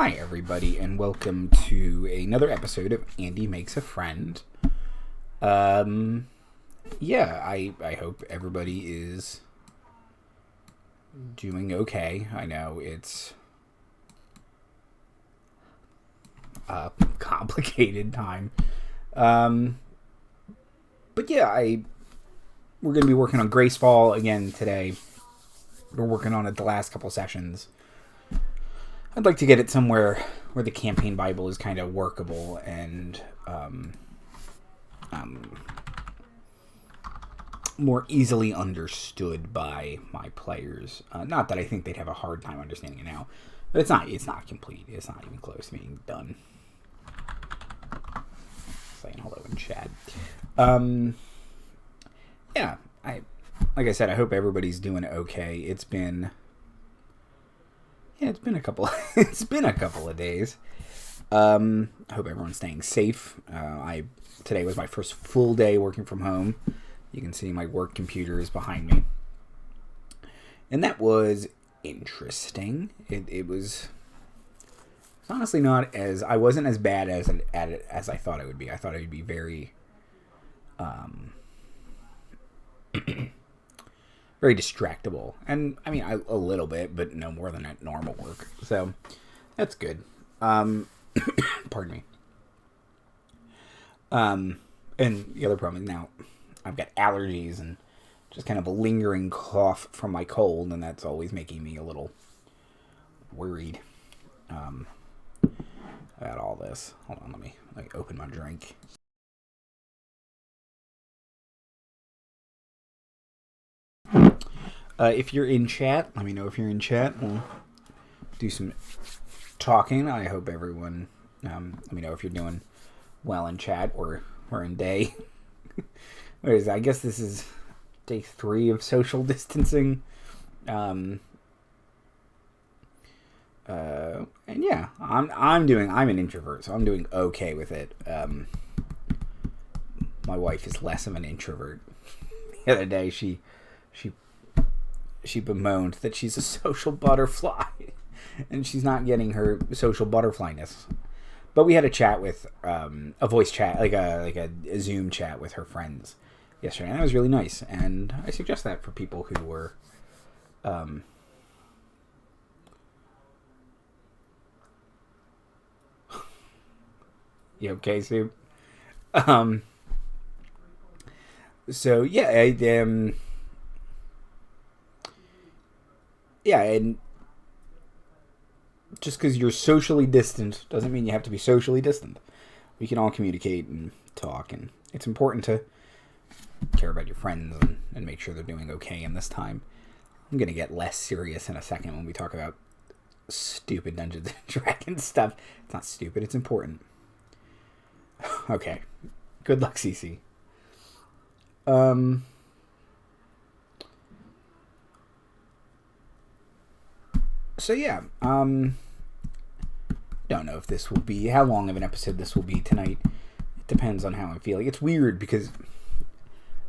Hi, everybody, and welcome to another episode of Andy Makes a Friend. I hope everybody is doing okay. I know it's a complicated time. We're going to be working on Gracefall again today. We're working on it the last couple sessions. I'd like to get it somewhere where the campaign Bible is kind of workable and more easily understood by my players. Not that I think they'd have a hard time understanding it now, but it's not complete. It's not even close to being done. Saying hello in chat. Like I said, I hope everybody's doing okay. It's been a couple of days. I hope everyone's staying safe. Today was my first full day working from home. You can see my work computer is behind me. And that was interesting. It was honestly I wasn't as bad at it as I thought it would be. I thought it would be very very distractible. And, I mean, a little bit, but no more than at normal work. So, that's good. Pardon me. And the other problem is now I've got allergies and just kind of a lingering cough from my cold, and that's always making me a little worried about all this. Hold on, let me open my drink. If you're in chat, let me know if you're in chat. We'll do some talking. I hope everyone, let me know if you're doing well in chat. We're in day. I guess this is day 3 of social distancing. I'm an introvert, so I'm doing okay with it. My wife is less of an introvert. The other day, she bemoaned that she's a social butterfly and she's not getting her social butterflyness. But we had a chat with a voice chat, like a Zoom chat with her friends yesterday, and that was really nice. And I suggest that for people who were you okay, Sue? So and just because you're socially distant doesn't mean you have to be socially distant. We can all communicate and talk, and it's important to care about your friends and make sure they're doing okay in this time. I'm going to get less serious in a second when we talk about stupid Dungeons & Dragons stuff. It's not stupid, it's important. Okay. Good luck, CC. Don't know if this will be, how long of an episode this will be tonight. It depends on how I'm feeling. It's weird because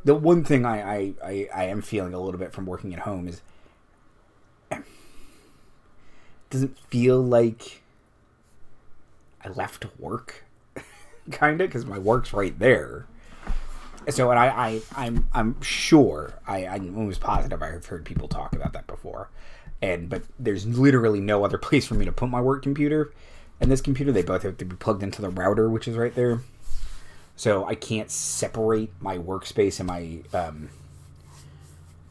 the one thing I am feeling a little bit from working at home is it doesn't feel like I left work, kind of, because my work's right there. So, and I'm sure, I'm almost positive I've heard people talk about that before. But there's literally no other place for me to put my work computer and this computer. They both have to be plugged into the router, which is right there. So I can't separate my workspace and my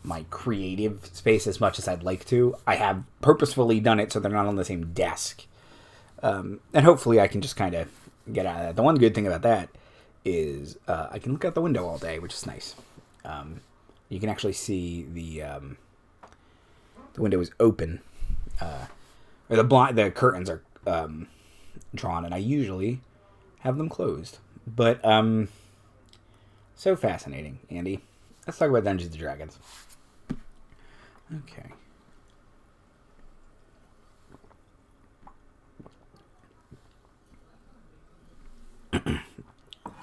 my creative space as much as I'd like to. I have purposefully done it so they're not on the same desk. And hopefully I can just kind of get out of that. The one good thing about that is I can look out the window all day, which is nice. You can actually see the window is open, or the curtains are drawn, and I usually have them closed. But so fascinating, Andy. Let's talk about Dungeons & Dragons. Okay.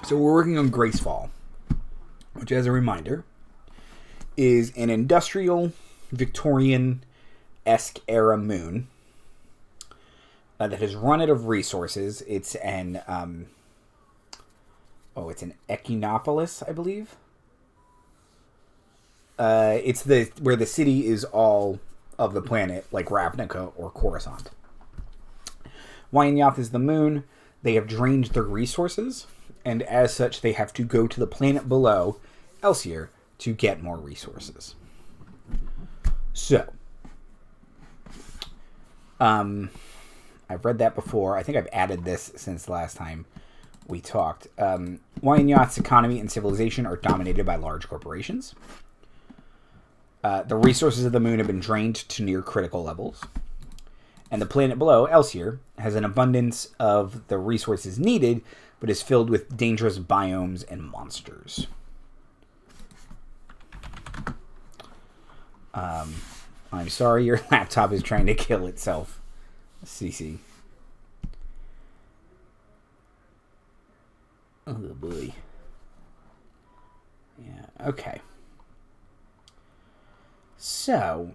So we're working on Gracefall, which, as a reminder, is an industrial Victorian-esque era moon that has run out of resources. It's an it's an Echinopolis, I believe. It's where the city is all of the planet, like Ravnica or Coruscant. Wyanyath is the moon. They have drained their resources, and as such, they have to go to the planet below, Elsier, to get more resources. So, I've read that before. I think I've added this since the last time we talked. Wyanyath's economy and civilization are dominated by large corporations. The resources of the moon have been drained to near critical levels. And the planet below, Elsier, has an abundance of the resources needed, but is filled with dangerous biomes and monsters. I'm sorry, your laptop is trying to kill itself, CC. Oh, boy. Yeah, okay. So,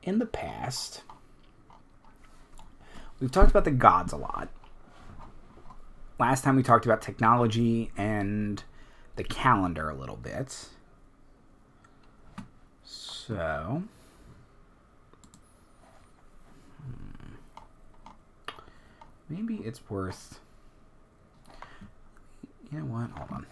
in the past, we've talked about the gods a lot. Last time we talked about technology and the calendar a little bit. So, maybe it's worth... You know what? Hold on.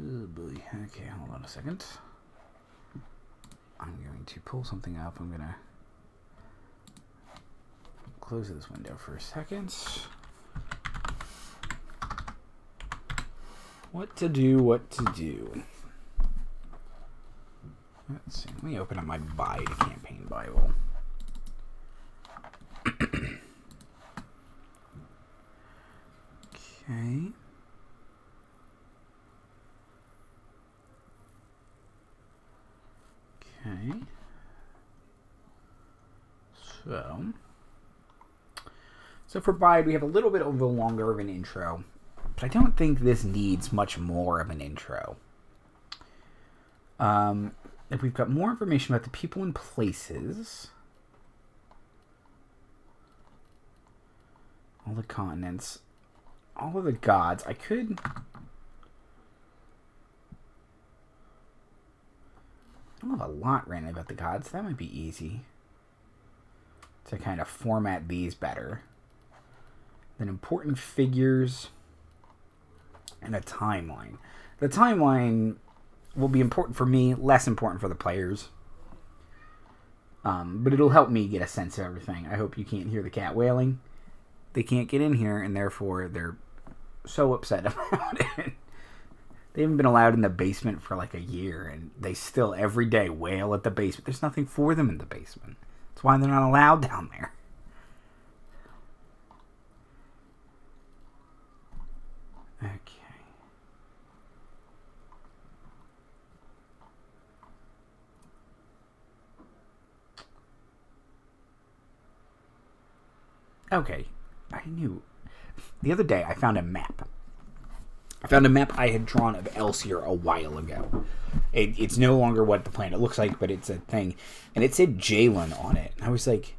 Oh boy. Okay, hold on a second. I'm going to pull something up. I'm going to close this window for a second. What to do, what to do. Let's see. Let me open up my Bide campaign Bible. Okay. Okay. So for Bide, we have a little bit of a longer of an intro, but I don't think this needs much more of an intro. If we've got more information about the people and places, all the continents, all of the gods, I don't have a lot written about the gods. That might be easy to kind of format these better. Then important figures and a timeline. The timeline will be important for me, less important for the players. But it'll help me get a sense of everything. I hope you can't hear the cat wailing. They can't get in here, and therefore they're so upset about it. They haven't been allowed in the basement for like a year, and they still every day wail at the basement. There's nothing for them in the basement. That's why they're not allowed down there. Okay. Okay. I knew. The other day, I found a map. I had drawn of Elsier a while ago. It's no longer what the planet looks like, but it's a thing. And it said Jalen on it. And I was like,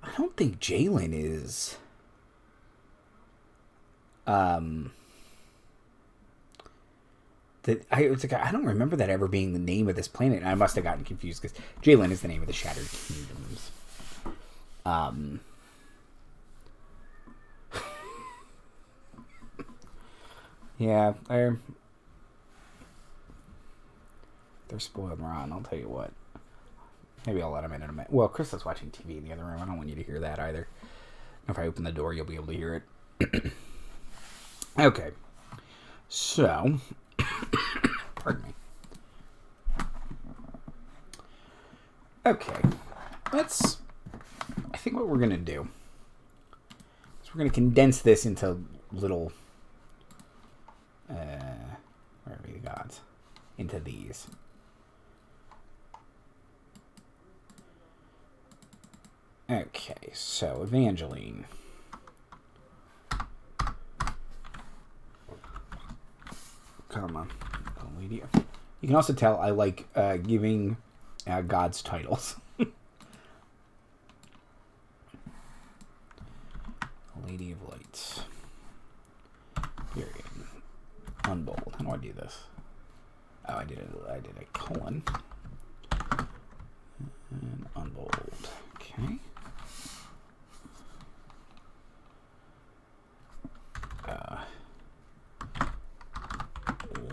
I don't think Jalen is... I don't remember that ever being the name of this planet. And I must have gotten confused because Jalen is the name of the Shattered Kingdoms. Yeah, they're spoiled rotten, I'll tell you what. Maybe I'll let them in a minute. Well, Chris is watching TV in the other room. I don't want you to hear that either. If I open the door, you'll be able to hear it. Okay. So, pardon me. Okay. I think what we're going to do is we're going to condense this into little... where are the gods? Into these. Okay, so Evangeline. comma, Lady. You can also tell I like giving gods titles. Lady of Lights. Period. Unbold. How do I do this? Oh, I did a colon. And unbold. Okay.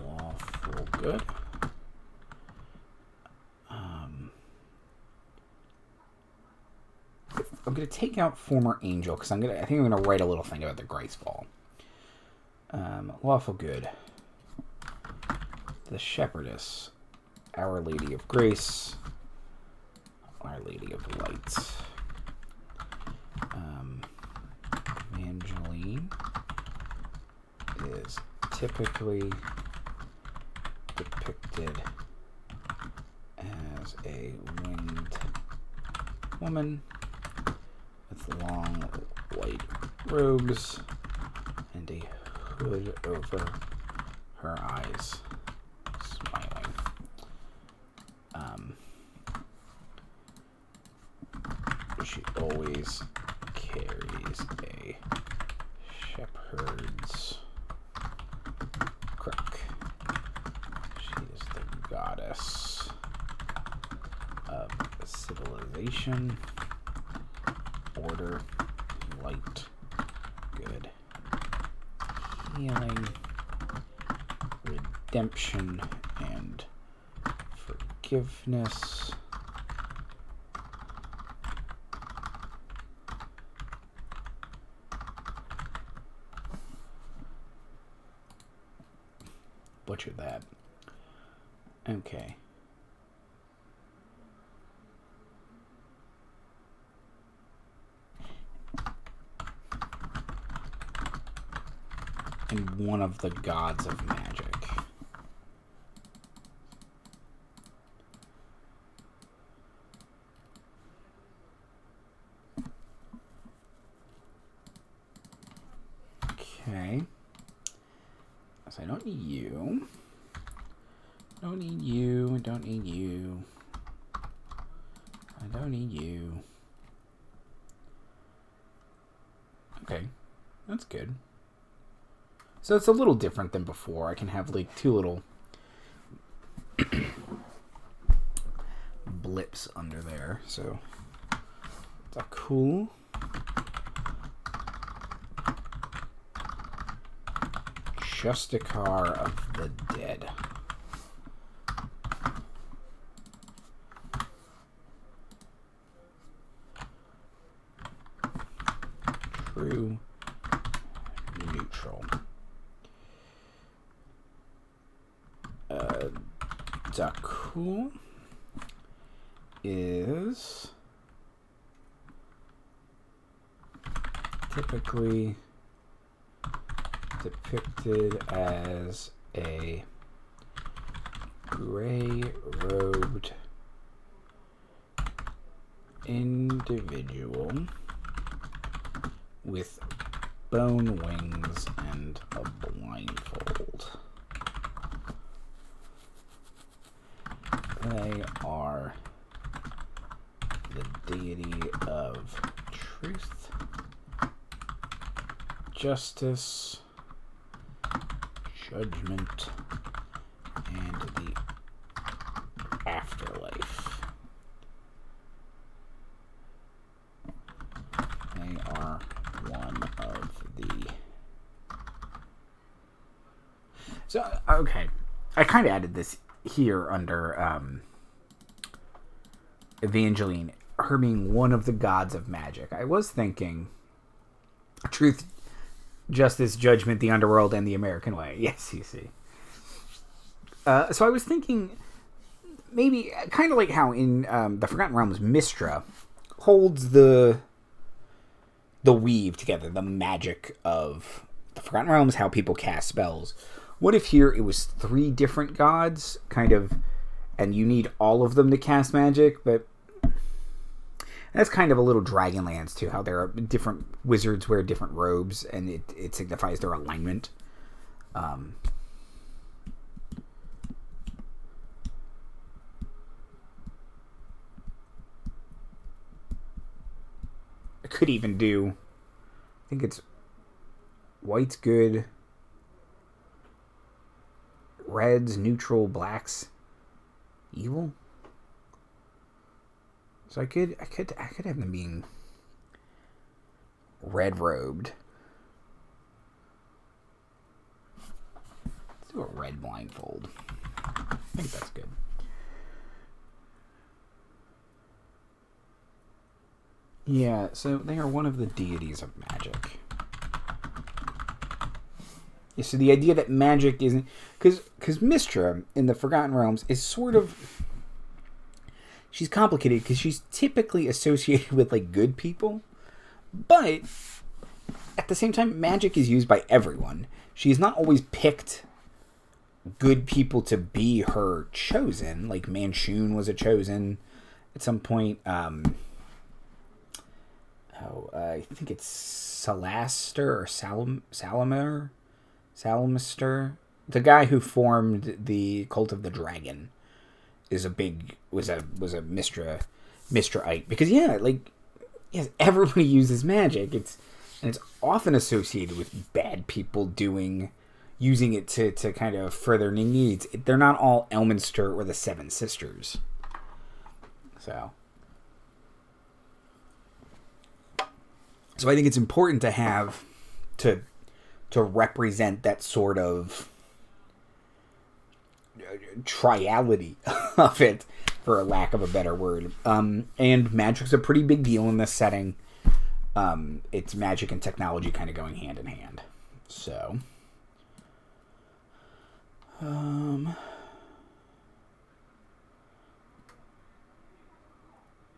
Lawful good. I'm going to take out former angel because I think I'm going to write a little thing about the grace fall. Lawful good. The shepherdess. Our Lady of Grace. Our Lady of Lights. Evangeline is typically depicted as a winged woman with long white robes and a hood over her eyes, smiling. She always carries a shepherd's crook. She is the goddess of civilization, order, light, good, healing, redemption, and forgiveness. Butchered that. Okay. And one of the gods of magic. Okay. So I don't need you. Don't need you. I don't need you. I don't need you. Okay. That's good. So it's a little different than before. I can have like two little blips under there. So that's cool. Justicar of the Dead. True neutral. Daku is typically depicted as a gray-robed individual with bone wings and a blindfold. They are the deity of truth, justice, judgment, and the afterlife. They are one of the... So, okay. I kind of added this here under Evangeline, her being one of the gods of magic. I was thinking truth, justice, judgment, the underworld, and the American way. Yes, you see. So I was thinking maybe kind of like how in the Forgotten Realms, Mystra holds the weave together, the magic of the Forgotten Realms, how people cast spells. What if here it was 3 different gods, kind of, and you need all of them to cast magic, but that's kind of a little Dragonlance too, how there are different wizards wear different robes, and it signifies their alignment. could even do... I think it's... White's good. Red's neutral. Black's evil. So I could have them being red-robed. Let's do a red blindfold. I think that's good. Yeah, so they are one of the deities of magic. Yeah, so the idea that magic isn't... Because Mystra in the Forgotten Realms is sort of... She's complicated because she's typically associated with, like, good people. But, at the same time, magic is used by everyone. She's not always picked good people to be her chosen. Like, Manchun was a chosen at some point. I think it's Salaster or Salamaster. The guy who formed the Cult of the Dragon was a Mystraite. Because yes, everybody uses magic. It's often associated with bad people using it to kind of further their needs. They're not all Elminster or the Seven Sisters. So I think it's important to have to represent that sort of triality of it, for a lack of a better word. And magic's a pretty big deal in this setting. It's magic and technology kind of going hand in hand. So,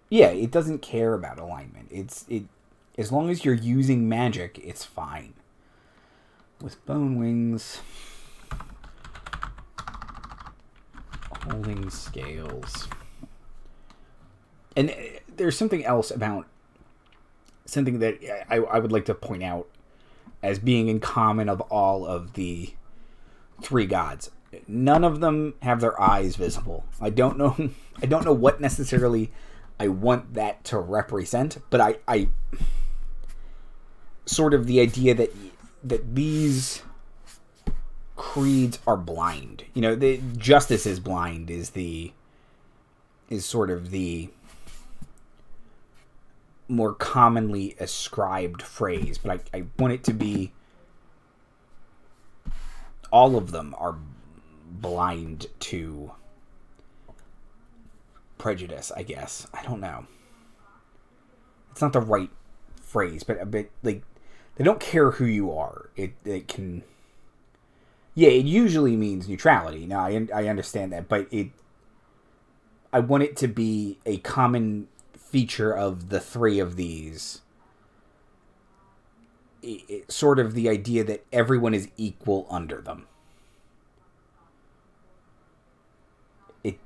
yeah, it doesn't care about alignment. It as long as you're using magic, it's fine. With bone wings, holding scales. And there's something else about something that I would like to point out as being in common of all of the three gods. None of them have their eyes visible. I don't know what necessarily I want that to represent, but I sort of the idea that these creeds are blind. You know, the justice is blind is sort of the more commonly ascribed phrase, but I want it to be all of them are blind to prejudice, I guess. I don't know. It's not the right phrase, but a bit like they don't care who you are. It can... Yeah, it usually means neutrality. Now, I understand that, but I want it to be a common feature of the three of these. Sort of the idea that everyone is equal under them. It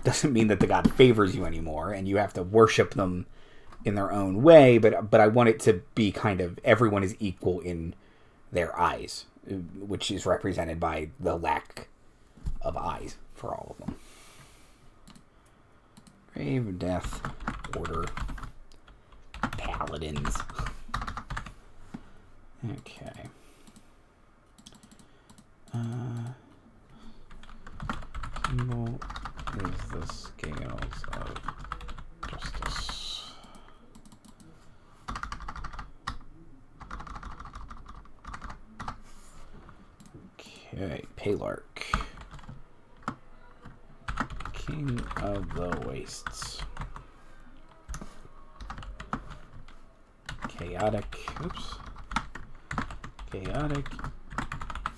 doesn't mean that the god favors you anymore, and you have to worship them in their own way, but I want it to be kind of everyone is equal in their eyes, which is represented by the lack of eyes for all of them. Grave, Death, Order, Paladins. Okay. Symbol is the scales of justice. Okay, Palarch. King of the Wastes. Chaotic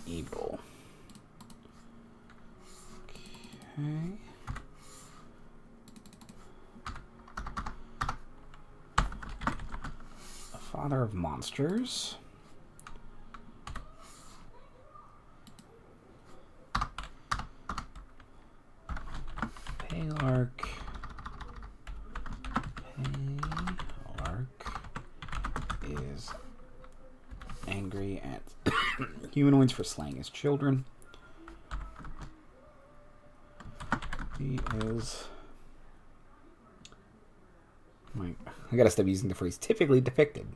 evil. Okay. A father of monsters. Palarch is angry at humanoids for slaying his children. He is I gotta stop using the phrase typically depicted.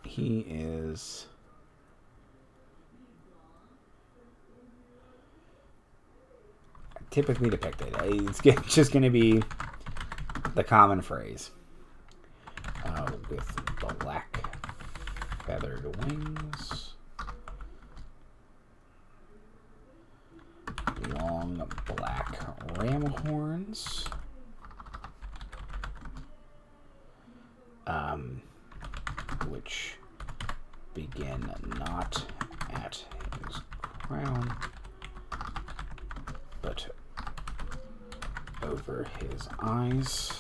He is typically depicted. It's just gonna be the common phrase. With black feathered wings, long black ram horns, which begin not at his crown, but over his eyes.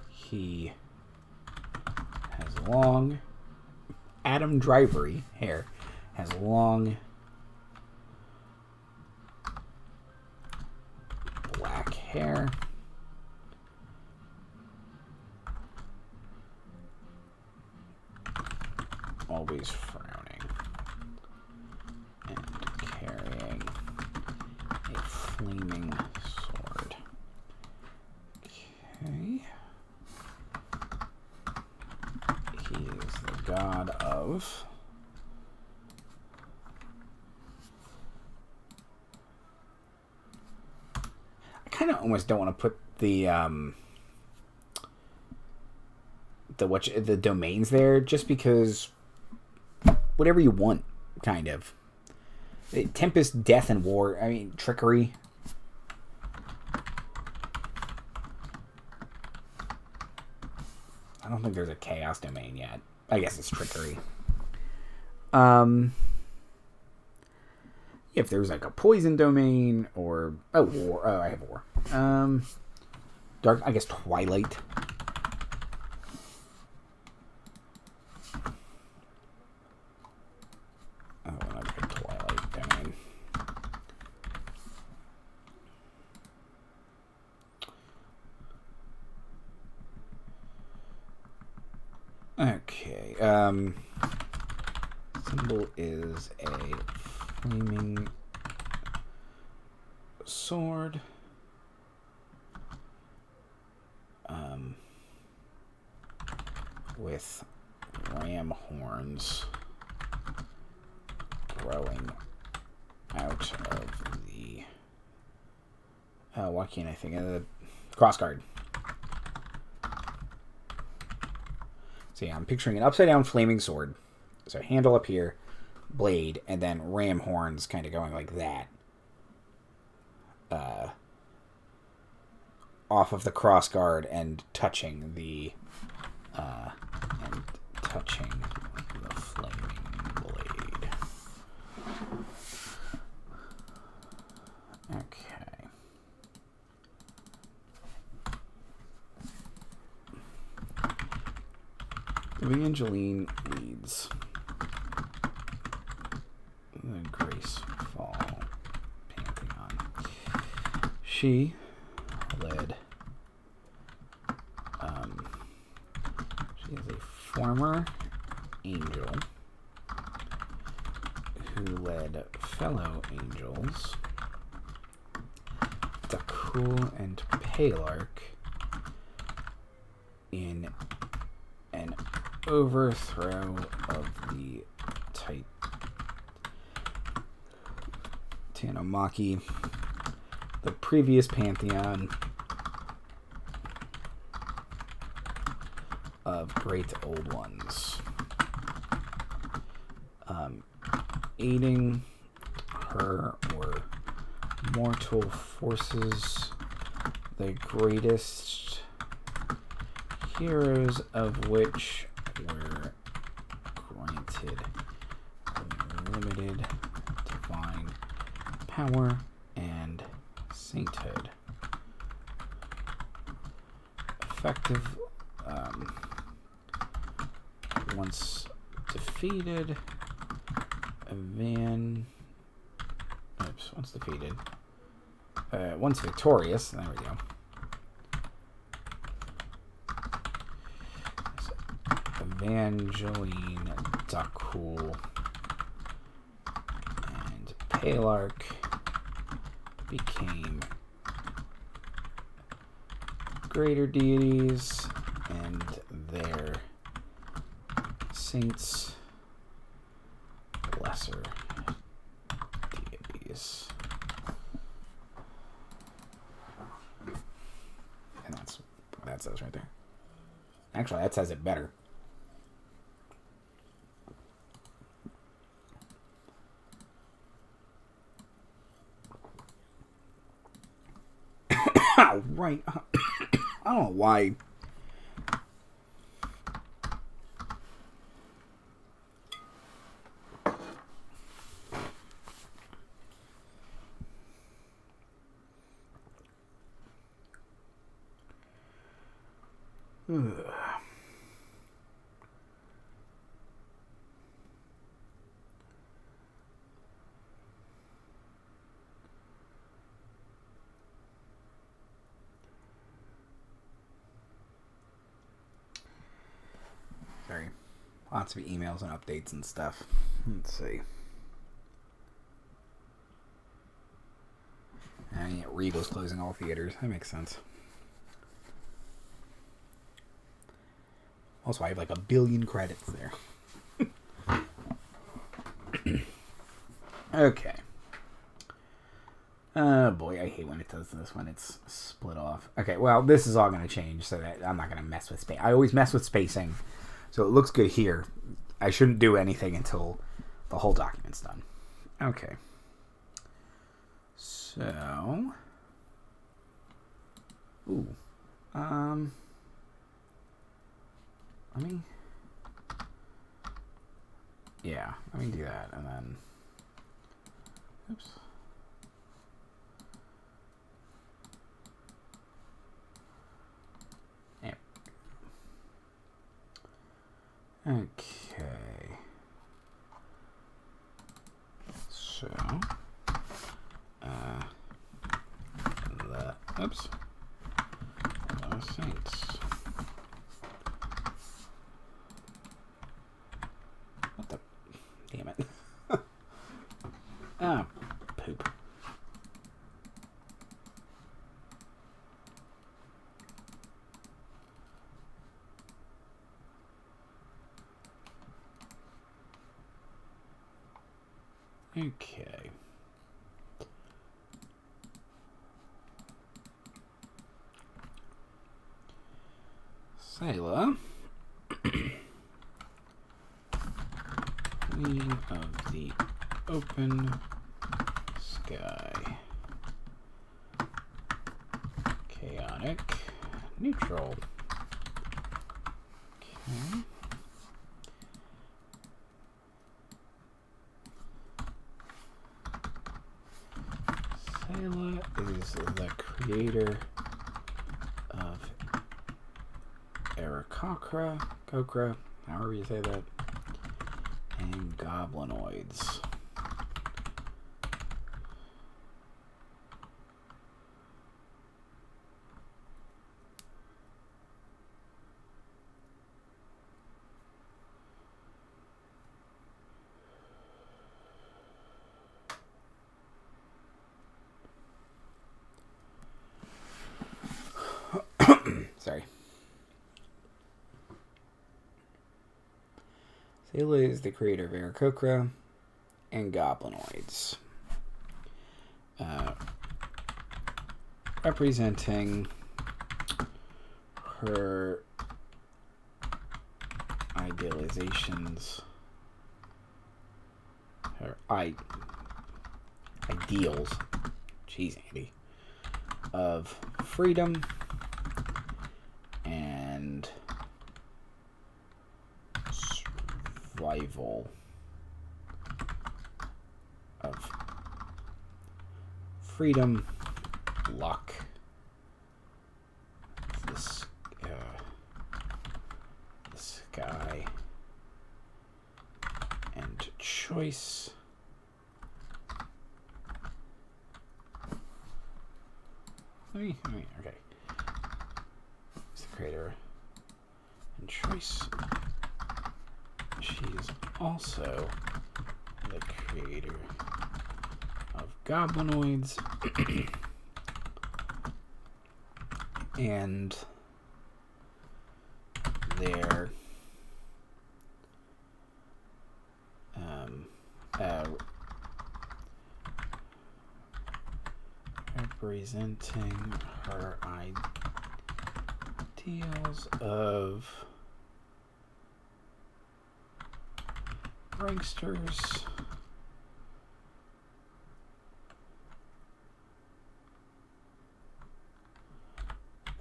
He has long, Adam Drivery hair, has long black hair, always frowning, and carrying a flaming sword. Okay. He is the god of I kind of almost don't want to put the domains there, just because whatever you want, kind of. Tempest, death, and war. I mean, trickery. I don't think there's a chaos domain yet. I guess it's trickery. If there's like a poison domain or war. Oh, I have war. Dark. I guess twilight. Oh, I put twilight domain. Okay, symbol is a flaming sword. With ram horns growing out of the... why can't I think of the crossguard? So yeah, I'm picturing an upside-down flaming sword. So handle up here, blade, and then ram horns kind of going like that. Off of the crossguard and touching the flaming blade. Okay. Evangeline leads the Graceful Pantheon. She led. She is a former angel who led fellow angels, Dakul and Palark, in an overthrow of the Tanomaki, the previous pantheon of great old ones. Aiding her were mortal forces, the greatest heroes of which were granted limited divine power and sainthood. Effective, once defeated, once victorious, there we go. Evangeline, Dakul, and Palark became greater deities, and their saints lesser deities. And that's what that says right there. Actually, that says it better. Right. I don't know why. Sorry. Lots of emails and updates and stuff. Let's see. And yeah, Regal's closing all theaters. That makes sense. Also, I have like 1 billion credits there. Okay. Oh boy, I hate when it does this, when it's split off. Okay, well, this is all going to change, so that I'm not going to mess with space. I always mess with spacing, so it looks good here. I shouldn't do anything until the whole document's done. Okay. So... Ooh. Let me... Yeah, let me do that, and then... Oops. Yeah. Okay. So... Oops. Saints. What the? Damn it. Ah, poop. Okay. Sailor, Queen of the Open Sky, Chaotic, Neutral. Okay. Sailor is the creator of Kokra, however you say that, and goblinoids. Sorry. Sailor is the creator of Aarakocra and goblinoids. Representing her idealizations, her ideals, jeez, Andy, of freedom and survival, of freedom, luck, the sky, and choice. Okay. It's the creator and choice. She is also the creator of goblinoids. And their representing her ideals of pranksters,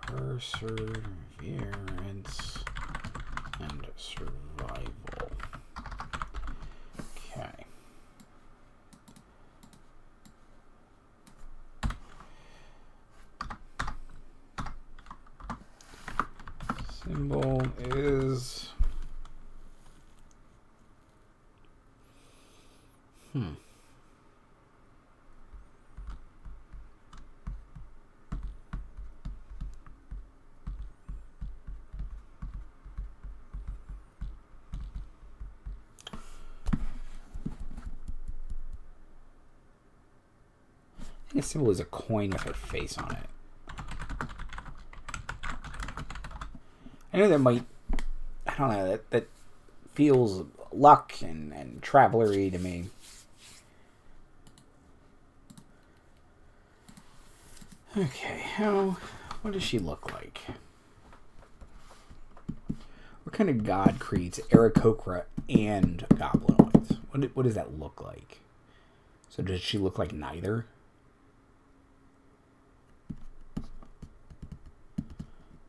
perseverance, and survival. Okay. Symbol is I think a symbol is a coin with her face on it. I know that might, I don't know, that feels luck and traveler-y to me. Okay, what does she look like? What kind of god creates Aarakocra and goblinoids? What does that look like? So does she look like neither?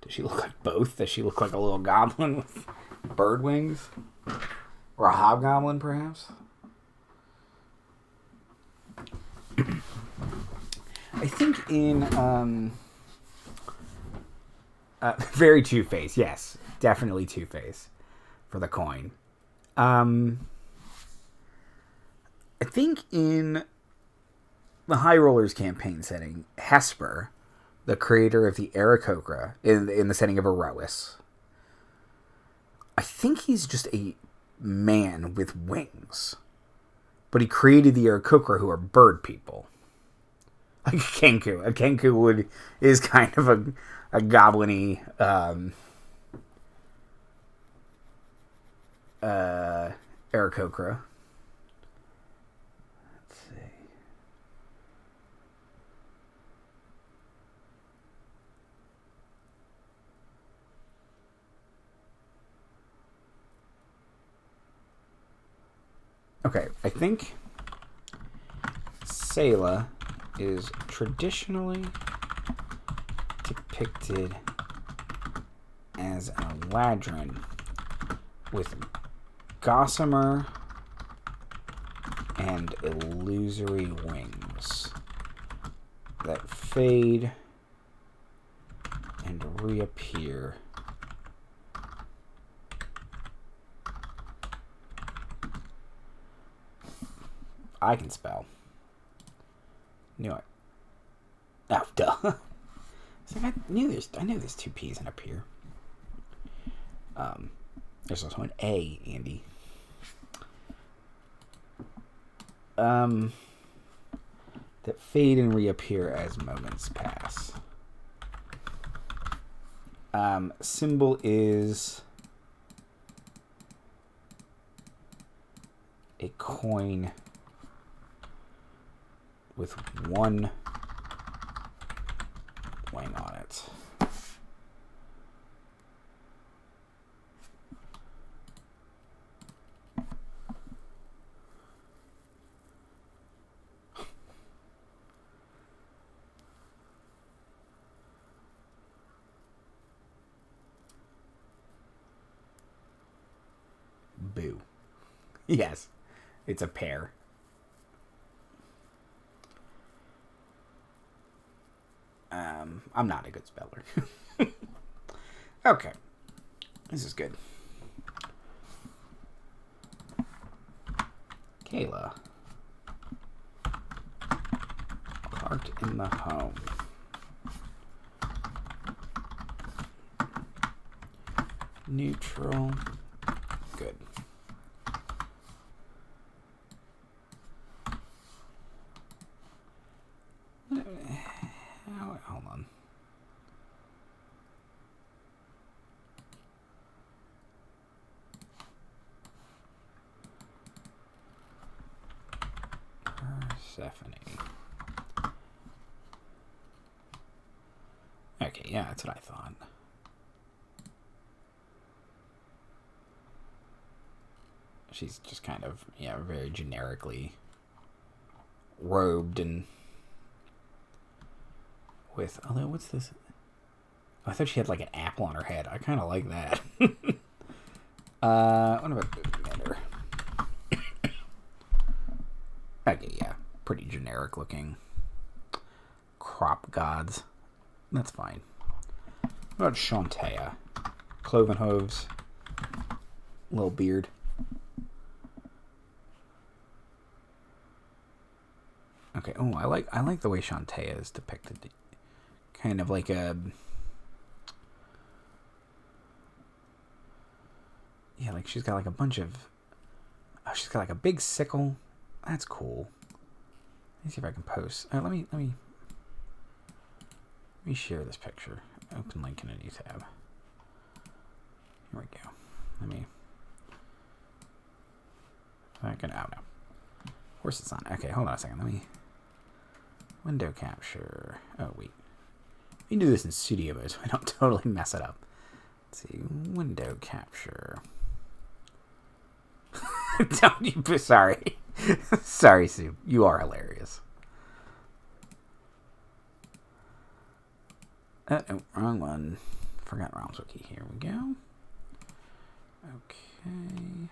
Does she look like both? Does she look like a little goblin with bird wings? Or a hobgoblin, perhaps? I think in... very Two-Face, yes. Definitely Two-Face for the coin. I think in the High Rollers campaign setting, Hesper, the creator of the Aarakocra, in the setting of Erois, I think he's just a man with wings. But he created the Aarakocra, who are bird people. Like a Kenku. A Kenku is kind of a goblin-y Aarakocra. Let's see. Okay, I think Sayla is traditionally depicted as an Eladrin with gossamer and illusory wings that fade and reappear I can spell. Knew it. Oh, duh. It's like I knew there's two P's in up here. There's also an A, Andy. That fade and reappear as moments pass. Symbol is a coin with one wing on it. Boo. Yes, it's a pair. I'm not a good speller. Okay. This is good. Kayla. Parked in the home. Neutral. Good. Persephone. Okay, yeah, that's what I thought. She's just kind of, yeah, very generically robed and with, although, what's this? Oh, I thought she had like an apple on her head. I kind of like that. What about the okay, yeah, pretty generic looking crop gods. That's fine. What about Shantea? Cloven hooves, little beard. Okay. Oh, I like the way Shantea is depicted. Kind of like a, yeah, like she's got like a bunch of. Oh, she's got like a big sickle. That's cool. Let me see if I can post. Let me share this picture. Open link in a new tab. Here we go. Let me. I can. Oh no. Of course it's on. Okay, hold on a second. Let me. Window capture. Oh wait. We can do this in studio mode so I don't totally mess it up. Let's see. Window capture. Don't you? Sorry. Sorry, Sue. You are hilarious. No, wrong one. Forgot Realms Wiki. Here we go. Okay.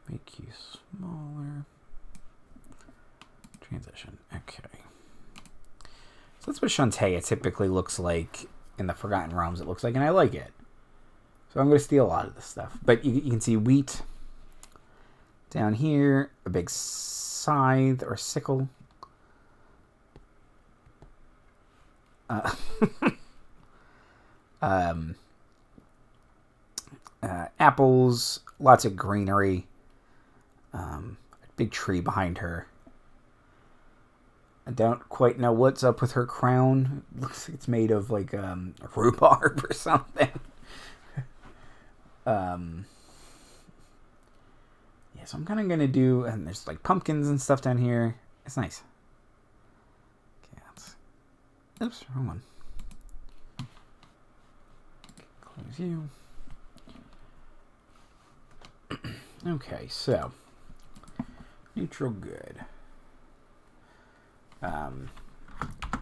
Make you smaller. Transition. Okay. So that's what Shantea typically looks like in the Forgotten Realms. It looks like, and I like it. So I'm going to steal a lot of this stuff. But you can see wheat down here, a big scythe or sickle. Apples, lots of greenery. A big tree behind her. I don't quite know what's up with her crown. It looks like it's made of like rhubarb or something. Yeah, so I'm kind of gonna do, and there's like pumpkins and stuff down here. It's nice. Okay, oops, wrong one. Close you. Okay, so neutral good.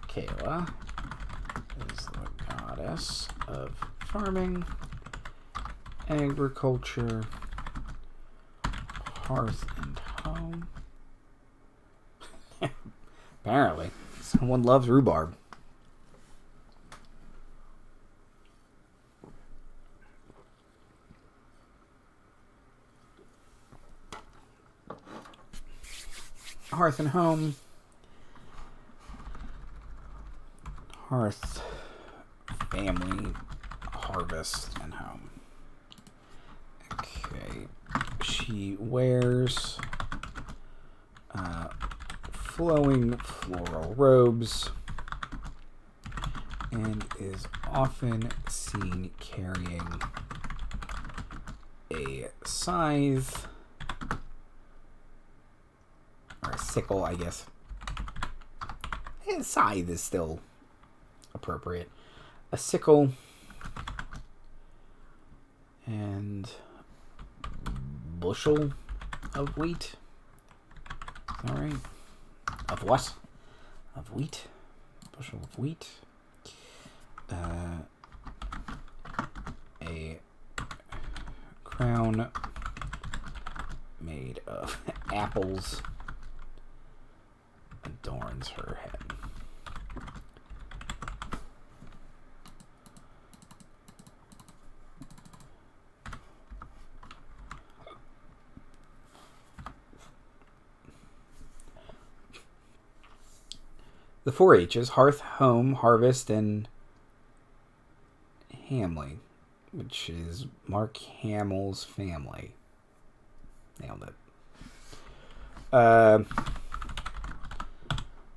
Kayla is the goddess of farming, agriculture, hearth and home. Apparently, someone loves rhubarb. Hearth and home. Hearth, family, harvest, and home. Okay. She wears flowing floral robes and is often seen carrying a scythe, or a sickle, I guess. And scythe is still appropriate. A sickle and bushel of wheat. Is that right? Of what? Of wheat. Bushel of wheat. A crown made of apples adorns her head. The 4 H's, hearth, home, harvest, and Hamley, which is Mark Hamill's family. Nailed it.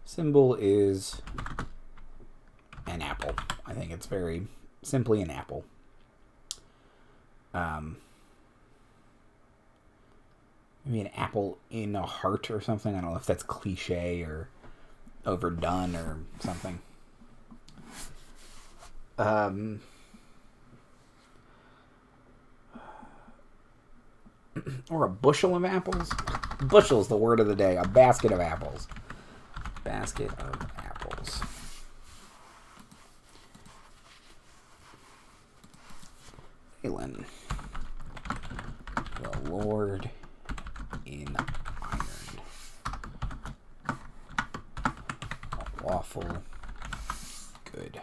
Symbol is an apple. I think it's very simply an apple. maybe an apple in a heart or something. I don't know if that's cliche or overdone or something. Or a bushel of apples. Bushel is the word of the day. A basket of apples. Basket of apples. Phelan, the Lord in iron. Lawful good.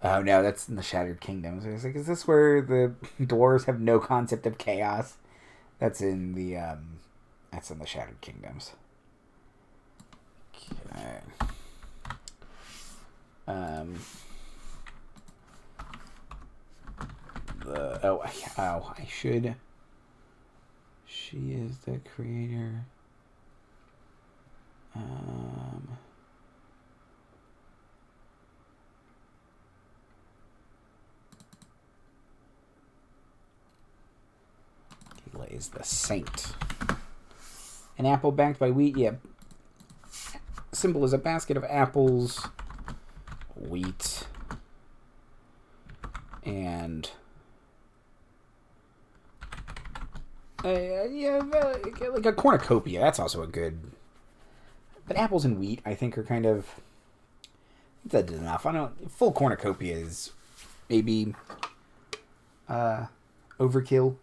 Oh no, that's in the Shattered Kingdoms. I was like, is this where the dwarves have no concept of chaos? That's in the Shattered Kingdoms. Okay. I should. She is the creator. Is the saint. An apple backed by wheat. Yeah. Symbol is a basket of apples, wheat, and like a cornucopia. That's also a good. But apples and wheat, I think, are kind of. That's enough. I don't. Full cornucopia is maybe overkill.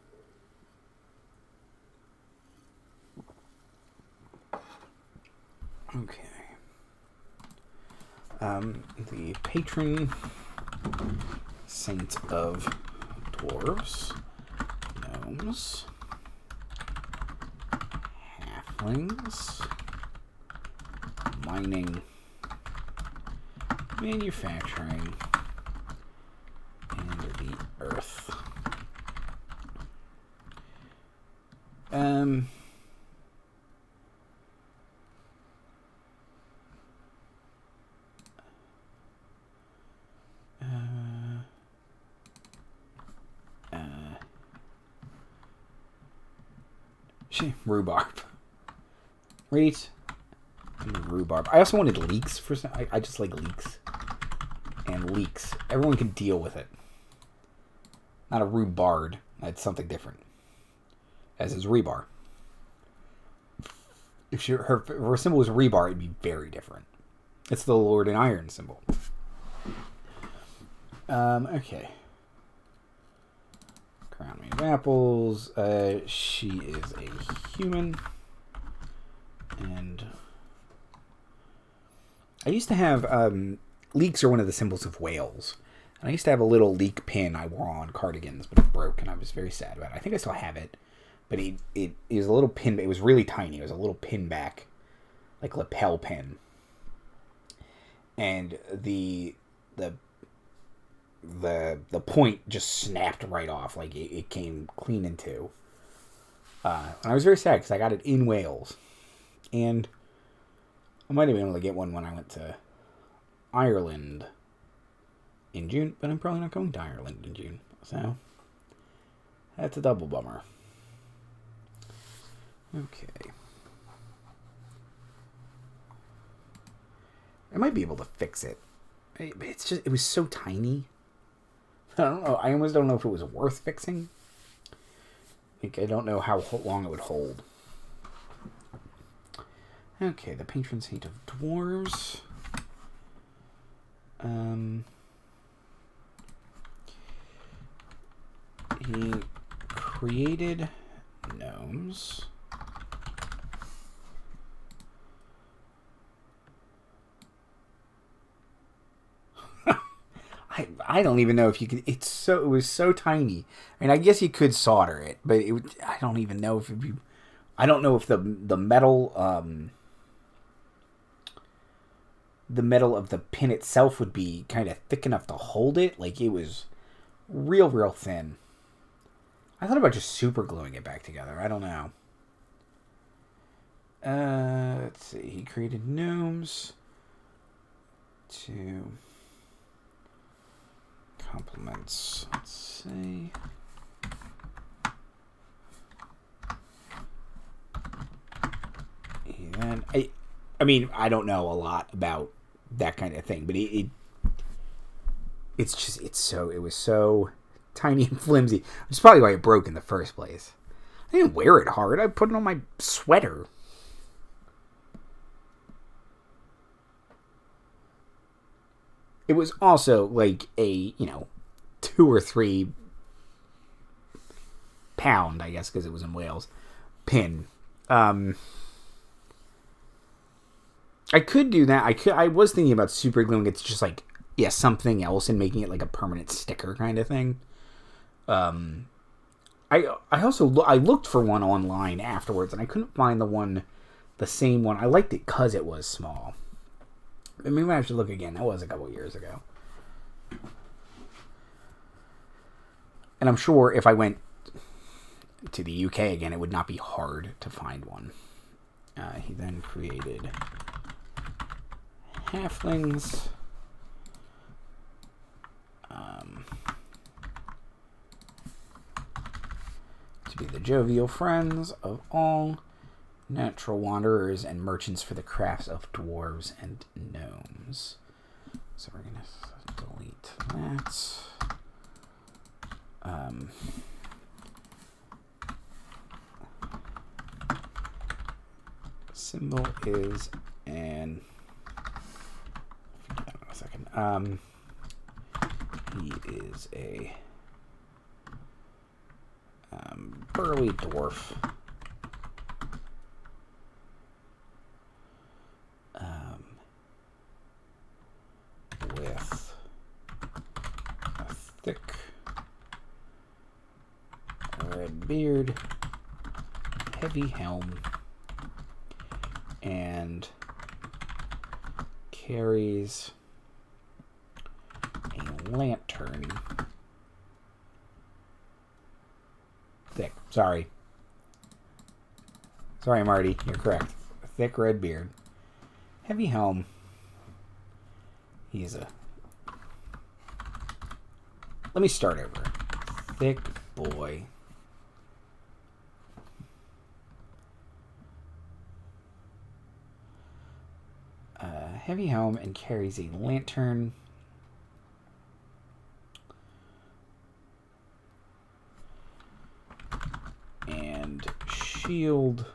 Okay. The patron saint of dwarves, gnomes, halflings, mining, manufacturing, and the earth. Rhubarb. Right? Rhubarb. I also wanted leeks for some. I just like leeks. And leeks. Everyone can deal with it. Not a rhubarb. That's something different. As is rebar. If her symbol was rebar, it'd be very different. It's the Lord in Iron symbol. Okay. Crown made of apples. She is a human. And I used to have leeks are one of the symbols of Wales. And I used to have a little leek pin I wore on cardigans, but it broke, and I was very sad about it. I think I still have it, but it was a little pin. It was really tiny. It was a little pin back, like lapel pin, and the point just snapped right off. Like it came clean in two. And I was very sad because I got it in Wales, and I might have been able to get one when I went to Ireland in June, but I'm probably not going to Ireland in June, so that's a double bummer. Okay. I might be able to fix it. It's just, it was so tiny. I don't know. I almost don't know if it was worth fixing. Like, I don't know how long it would hold. Okay, the patron saint of dwarves. He created gnomes. I don't even know if you could. It was so tiny. I mean, I guess you could solder it, but I don't even know if it'd be. I don't know if the metal the metal of the pin itself would be kind of thick enough to hold it. Like, it was real thin. I thought about just super gluing it back together. I don't know. Let's see. He created gnomes to complements. Let's see. I mean, I don't know a lot about that kind of thing, but it was so tiny and flimsy. Which is probably why it broke in the first place. I didn't wear it hard. I put it on my sweater. It was also like a, 2 or 3 pound, I guess, because it was in Wales, pin. I could do that. I was thinking about super gluing it to just like, something else and making it like a permanent sticker kind of thing. I also I looked for one online afterwards and I couldn't find the same one. I liked it because it was small. Maybe I should look again. That was a couple years ago. And I'm sure if I went to the UK again, it would not be hard to find one. He then created halflings. To be the jovial friends of all natural wanderers and merchants for the crafts of dwarves and gnomes. So we're going to delete that. Symbol is an... Hold on a second. He is a burly dwarf. With a thick red beard, heavy helm, and carries a lantern. Thick. Sorry, Marty. You're correct. A thick red beard, heavy helm. He's a... Let me start over. Thick boy. Heavy helm and carries a lantern. And shield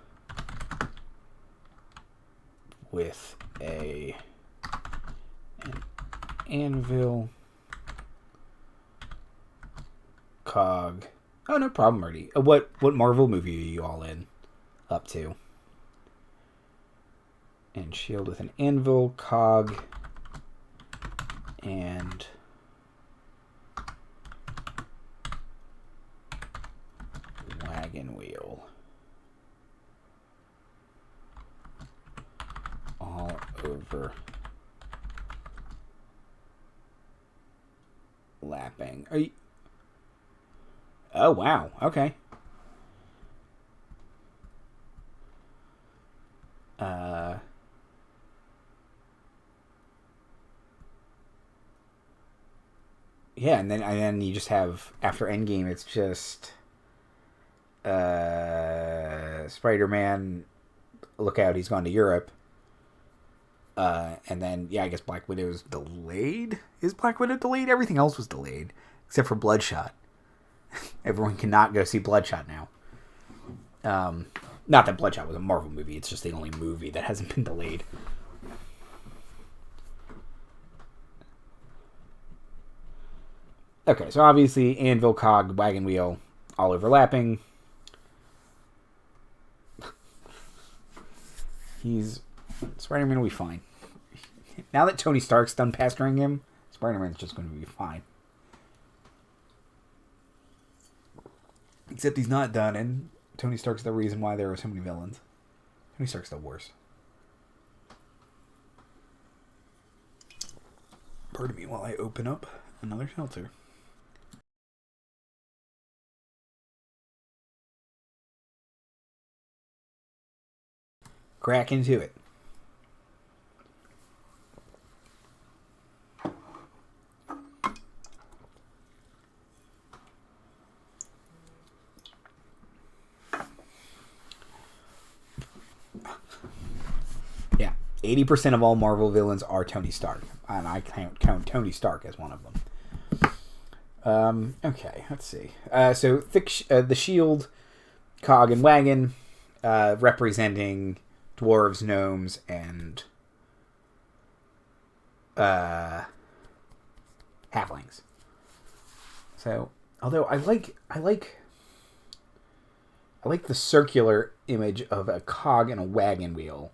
with an anvil, cog. Oh, no problem, Marty. What Marvel movie are you all in? Up to? And shield with an anvil, cog, and wagon wheel. All over. Lapping. Are you... Oh, wow. Okay. Yeah, and then you just have, after Endgame, it's just Spider-Man, look out, he's gone to Europe. And then, I guess Black Widow's delayed. Is Black Widow delayed? Everything else was delayed, except for Bloodshot. Everyone cannot go see Bloodshot now. Not that Bloodshot was a Marvel movie, it's just the only movie that hasn't been delayed. Okay, so obviously, anvil, cog, wagon wheel, all overlapping. Spider-Man will be fine. Now that Tony Stark's done pestering him, Spider-Man's just going to be fine. Except he's not done, and Tony Stark's the reason why there are so many villains. Tony Stark's the worst. Pardon me while I open up another shelter. Crack into it. 80% of all Marvel villains are Tony Stark, and I count Tony Stark as one of them. Okay, let's see. So the shield, cog, and wagon, representing dwarves, gnomes, and halflings. So, although I like the circular image of a cog and a wagon wheel.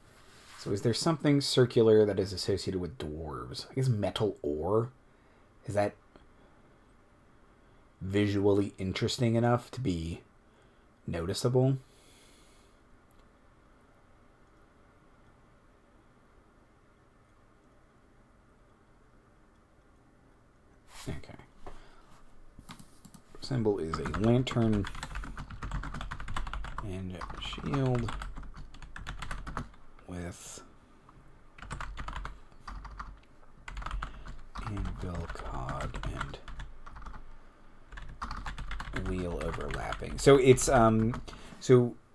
So is there something circular that is associated with dwarves? I guess metal ore? Is that visually interesting enough to be noticeable? Okay. Symbol is a lantern and a shield with anvil, cog, and wheel overlapping. So it's so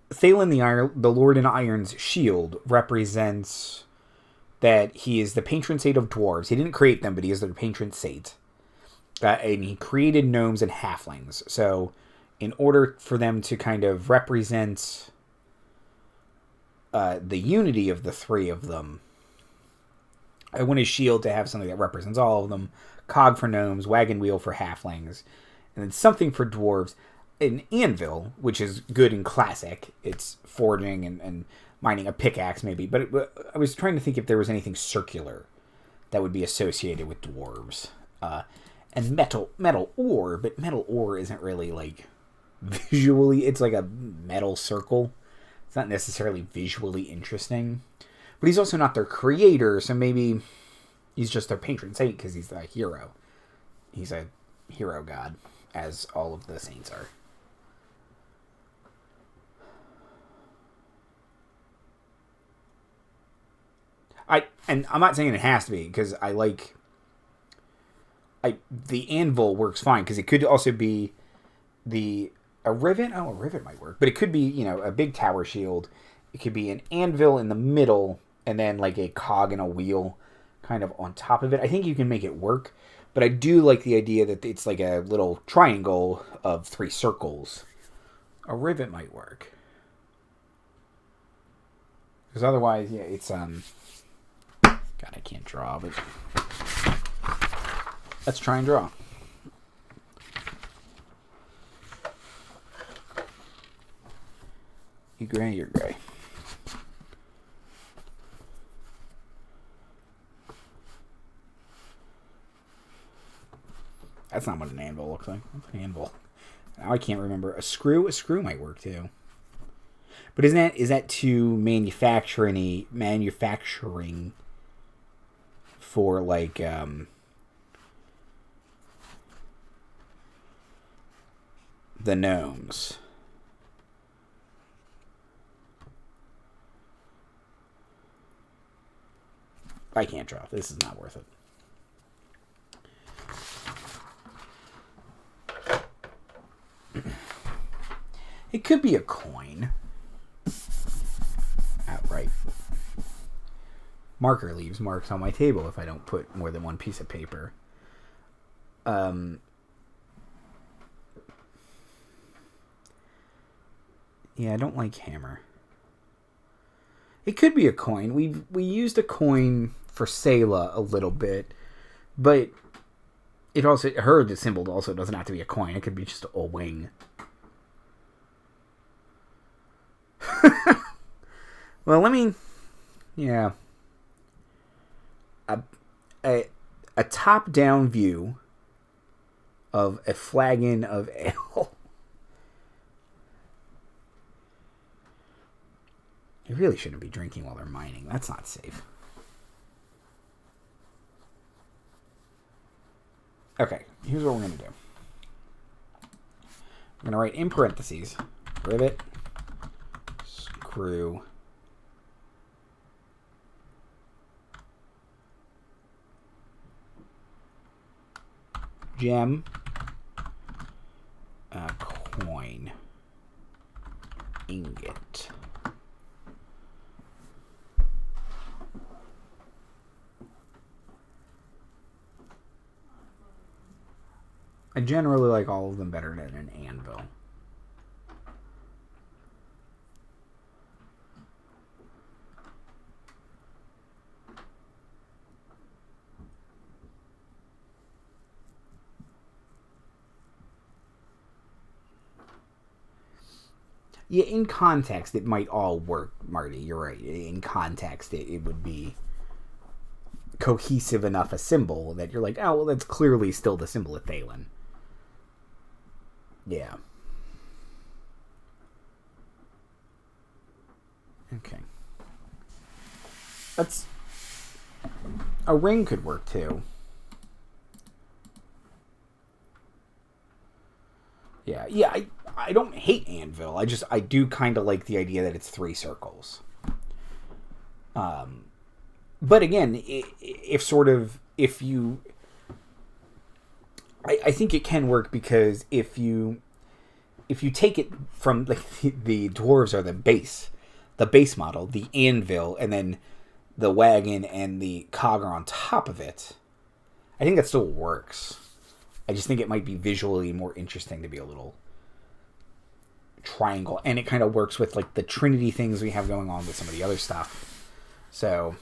Thalen the Lord in Iron's shield represents that he is the patron saint of dwarves. He didn't create them, but he is their patron saint. And he created gnomes and halflings. So in order for them to kind of represent the unity of the three of them, I want his shield to have something that represents all of them. Cog for gnomes, wagon wheel for halflings, and then something for dwarves. An anvil, which is good and classic. It's forging and mining, a pickaxe maybe. But I was trying to think if there was anything circular that would be associated with dwarves. And metal ore, but metal ore isn't really like visually, it's like a metal circle. It's not necessarily visually interesting. But he's also not their creator, so maybe he's just their patron saint because he's a hero. He's a hero god, as all of the saints are. And I'm not saying it has to be, because the anvil works fine, because it could also be a rivet. Oh, a rivet might work, but it could be, a big tower shield. It could be an anvil in the middle, and then like a cog and a wheel kind of on top of it. I think you can make it work, but I do like the idea that it's like a little triangle of 3 circles. A rivet might work, because otherwise, yeah, it's God, I can't draw, but let's try and draw. You gray, you're gray. That's not what an anvil looks like. What's an anvil? Now I can't remember. A screw? A screw might work too. But is that too manufacturing for like the gnomes? I can't draw. This is not worth it. It could be a coin. Outright. Marker leaves marks on my table if I don't put more than one piece of paper. Yeah, I don't like hammer. It could be a coin. We used a coin for Sayla a little bit, but the symbol also doesn't have to be a coin. It could be just a wing. Well, yeah. A top-down view of a flagon of ale. You really shouldn't be drinking while they're mining. That's not safe. Okay, here's what we're going to do. I'm going to write in parentheses, rivet, screw, gem, coin, ingot. generally like all of them better than an anvil. Yeah, in context, it might all work, Marty. You're right. In context, it would be cohesive enough a symbol that you're like, oh, well, that's clearly still the symbol of Thalen. Yeah. Okay. That's... A ring could work, too. Yeah, I don't hate anvil. I do kind of like the idea that it's 3 circles. But again, if you... I think it can work because if you take it from the dwarves are the base model, the anvil, and then the wagon and the cog are on top of it, I think that still works. I just think it might be visually more interesting to be a little triangle, and it kind of works with like the Trinity things we have going on with some of the other stuff. So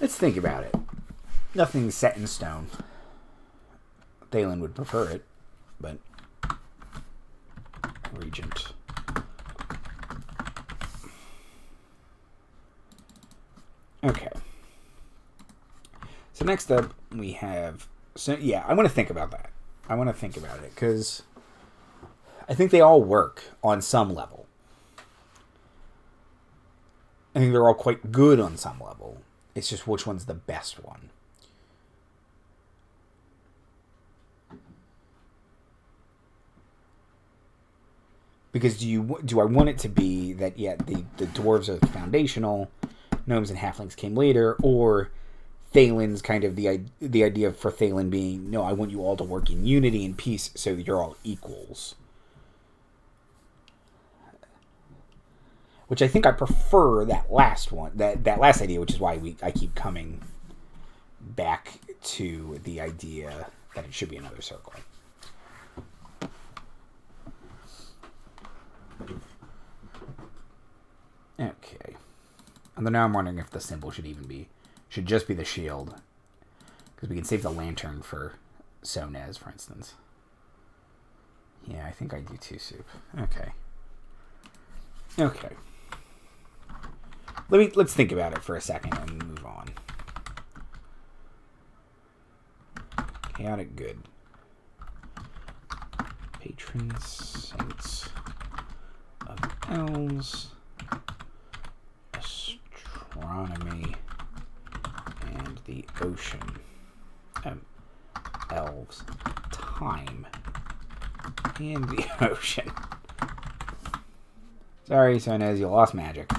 let's think about it. Nothing's set in stone. Thalen would prefer it, but Regent. Okay. So next up we have... So yeah, I want to think about that. I want to think about it because I think they all work on some level. I think they're all quite good on some level. It's just which one's the best one. Because do I want it to be that, yeah, the dwarves are foundational, gnomes and halflings came later, or Thalen's kind of the idea for Thalen being, no, I want you all to work in unity and peace so that you're all equals. Which I think I prefer that last one, that last idea, which is why I keep coming back to the idea that it should be another circle. Okay. And then now I'm wondering if the symbol should just be the shield. Because we can save the lantern for Sonez, for instance. Yeah, I think I do too, Soup. Okay. Okay. Let's think about it for a second and move on. Chaotic good. Patron saints of elves, astronomy, and the ocean. Elves, time, and the ocean. Sorry, Sonez, you lost magic.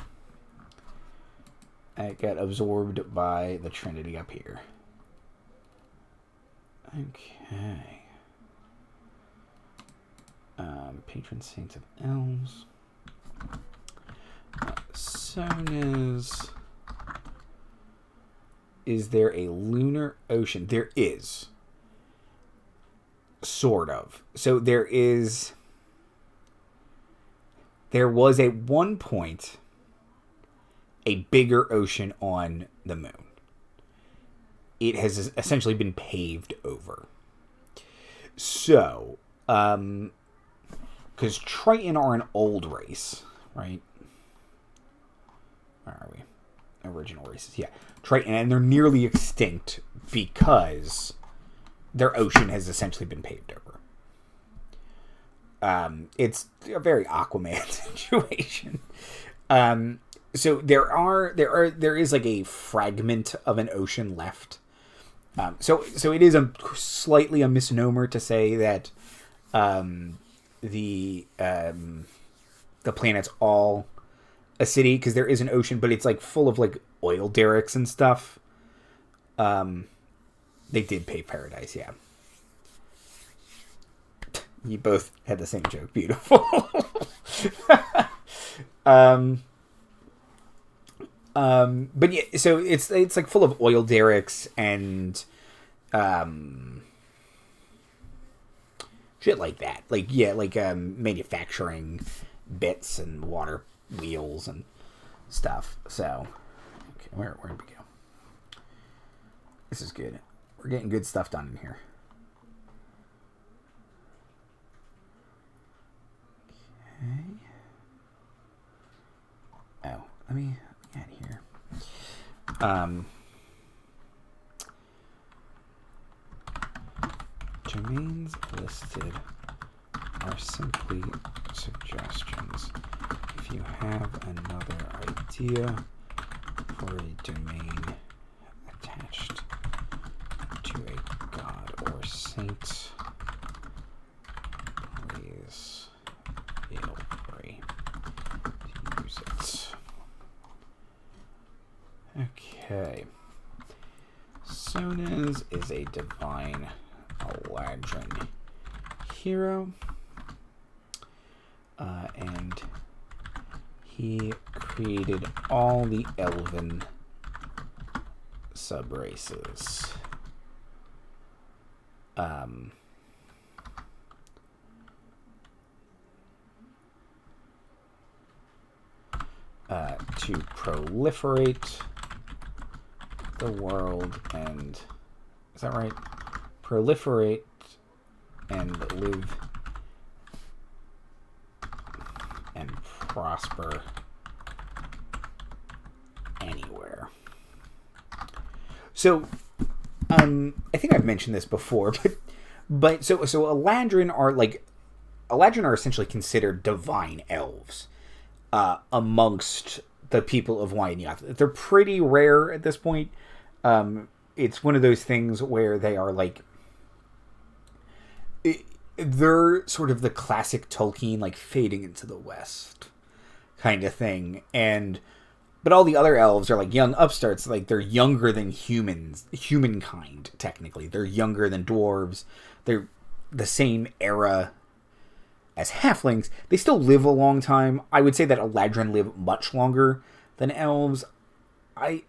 It got absorbed by the Trinity up here. Okay. Patron saints of elves. Sonez. Is there a lunar ocean? There is. Sort of. So there was at one point a bigger ocean on the moon. It has essentially been paved over. So, because Triton are an old race, right? Where are we? Original races, yeah. Triton, and they're nearly extinct because their ocean has essentially been paved over. It's a very Aquaman situation. So there is like a fragment of an ocean left. So it is slightly a misnomer to say that the planet's all a city, because there is an ocean, but it's like full of like oil derricks and stuff. They did pave paradise, yeah. You both had the same joke. Beautiful. But yeah, so it's like full of oil derricks and shit like that. Like, yeah, like manufacturing bits and water wheels and stuff. So, okay, where did we go? This is good. We're getting good stuff done in here. Okay. Oh, let me get here. Domains listed are simply suggestions. If you have another idea for a domain attached to a god or saint, please feel free to use it. Okay. Sonez is a divine Eladrin hero, and he created all the elven subraces. To proliferate the world and, is that right? Proliferate and live and prosper anywhere. So, I think I've mentioned this before, but so Eladrin are essentially considered divine elves amongst the people of Wyandotte. They're pretty rare at this point. It's one of those things where they are like, they're sort of the classic Tolkien, like fading into the West kind of thing. But all the other elves are like young upstarts. Like they're younger than humankind, technically. They're younger than dwarves. They're the same era as halflings. They still live a long time. I would say that Eladrin live much longer than elves. I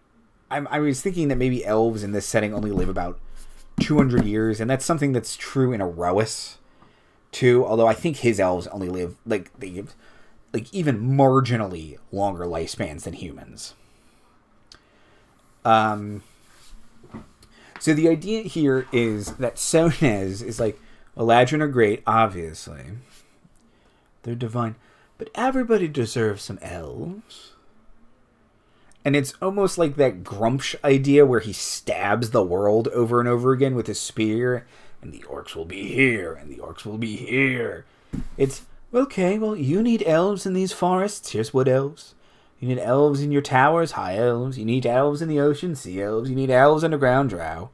was thinking that maybe elves in this setting only live about 200 years, and that's something that's true in Erois too. Although I think his elves only live even marginally longer lifespans than humans. So the idea here is that Sonez is like, Eladrin are great, obviously. They're divine. But everybody deserves some elves. And it's almost like that Grumpsh idea where he stabs the world over and over again with his spear. And the orcs will be here, and the orcs will be here. It's, okay, well, you need elves in these forests. Here's wood elves. You need elves in your towers, high elves. You need elves in the ocean, sea elves. You need elves underground, drow.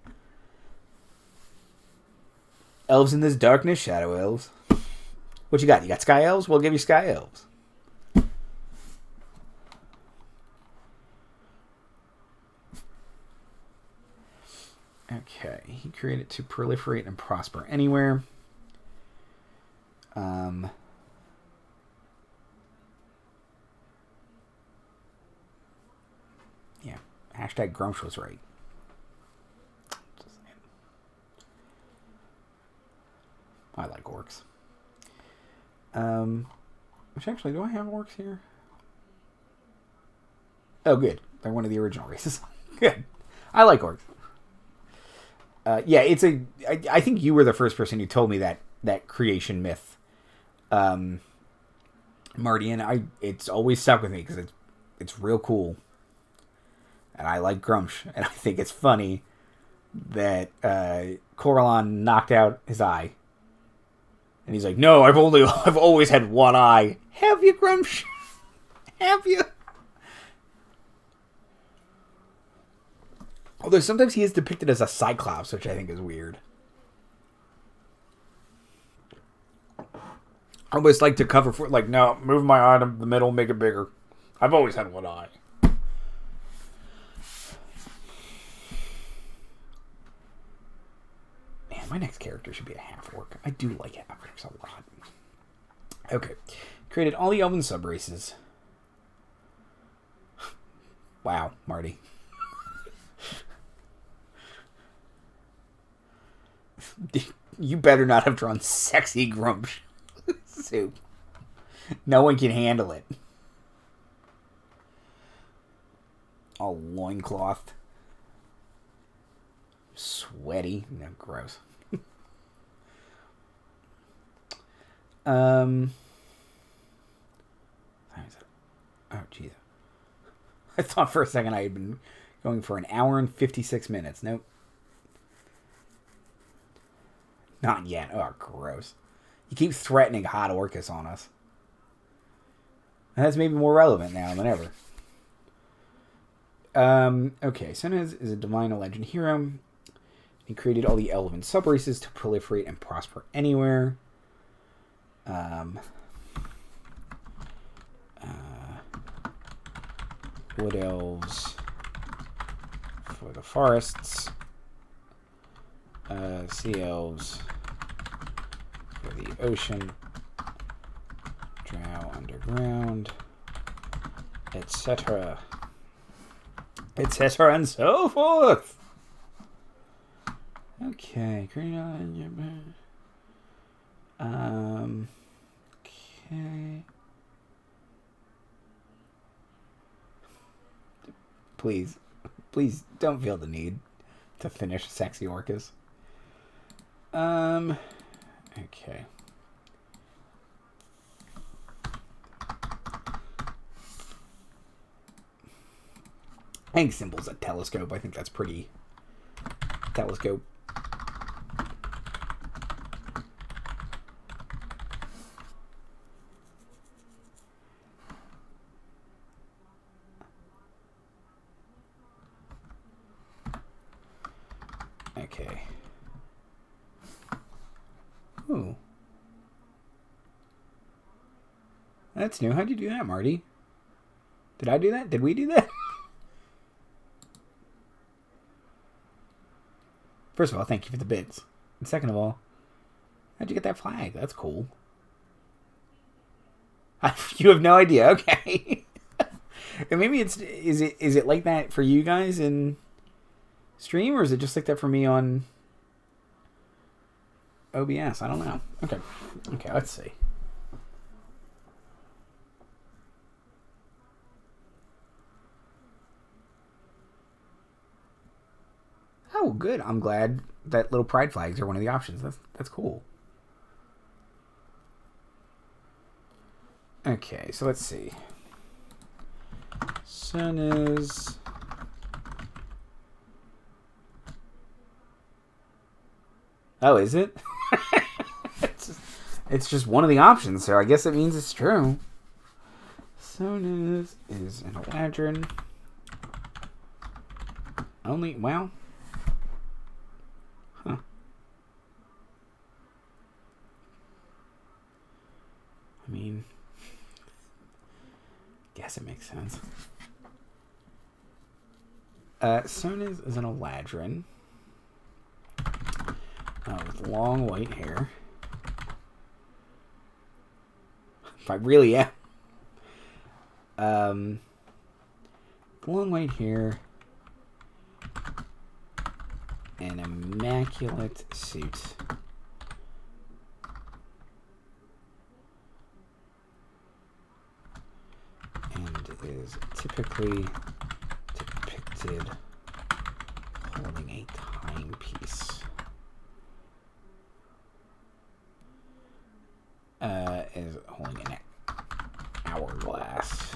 Elves in this darkness, shadow elves. What you got? You got sky elves? We'll give you sky elves. Okay, he created to proliferate and prosper anywhere. Yeah, hashtag Grumsh was right. I like orcs. Which actually, do I have orcs here? Oh, good. They're one of the original races. Good. I like orcs. Yeah, it's a. I think you were the first person who told me that creation myth, Marty, and it's always stuck with me because it's real cool, and I like Grumsh, and I think it's funny that Coralon knocked out his eye, and he's like, "No, I've always had one eye." Have you, Grumsh? Have you? Although sometimes he is depicted as a cyclops, which I think is weird. I almost like to cover for, like, no, move my eye to the middle, make it bigger. I've always had one eye. Man, my next character should be a half-orc. I do like half-orcs a lot. Okay. Created all the elven subraces. Wow, Marty. You better not have drawn sexy grump soup. No one can handle it. All loincloth. Sweaty. No, gross. Oh, jeez. I thought for a second I had been going for an hour and 56 minutes. Nope. Not yet. Oh, gross. You keep threatening hot orcas on us. And that's maybe more relevant now than ever. Okay, Senez is a divine legend hero. He created all the elven subraces to proliferate and prosper anywhere. Wood elves for the forests. Sea elves for the ocean. Drow underground. Etc. Etc. and so forth. Okay. Okay. Please don't feel the need to finish Sexy Orcas. Okay. I think symbol's a telescope. I think that's pretty telescope. Okay. Ooh. That's new. How'd you do that, Marty? Did I do that? Did we do that? First of all, thank you for the bits. And second of all, how'd you get that flag? That's cool. You have no idea. Okay. And maybe is it like that for you guys in stream, or is it just like that for me on OBS? I don't know. Okay, let's see. Oh, good. I'm glad that little pride flags are one of the options. That's cool. Okay, so let's see. Sun is... Oh, is it? It's just one of the options, so I guess it means it's true. Sun is an Eladrin. Only, well... Huh. I mean... Guess it makes sense. Sonaz is an Eladrin. With long white hair. If I really am. Long white hair. An immaculate suit. And is typically depicted holding a timepiece. Is holding an hourglass.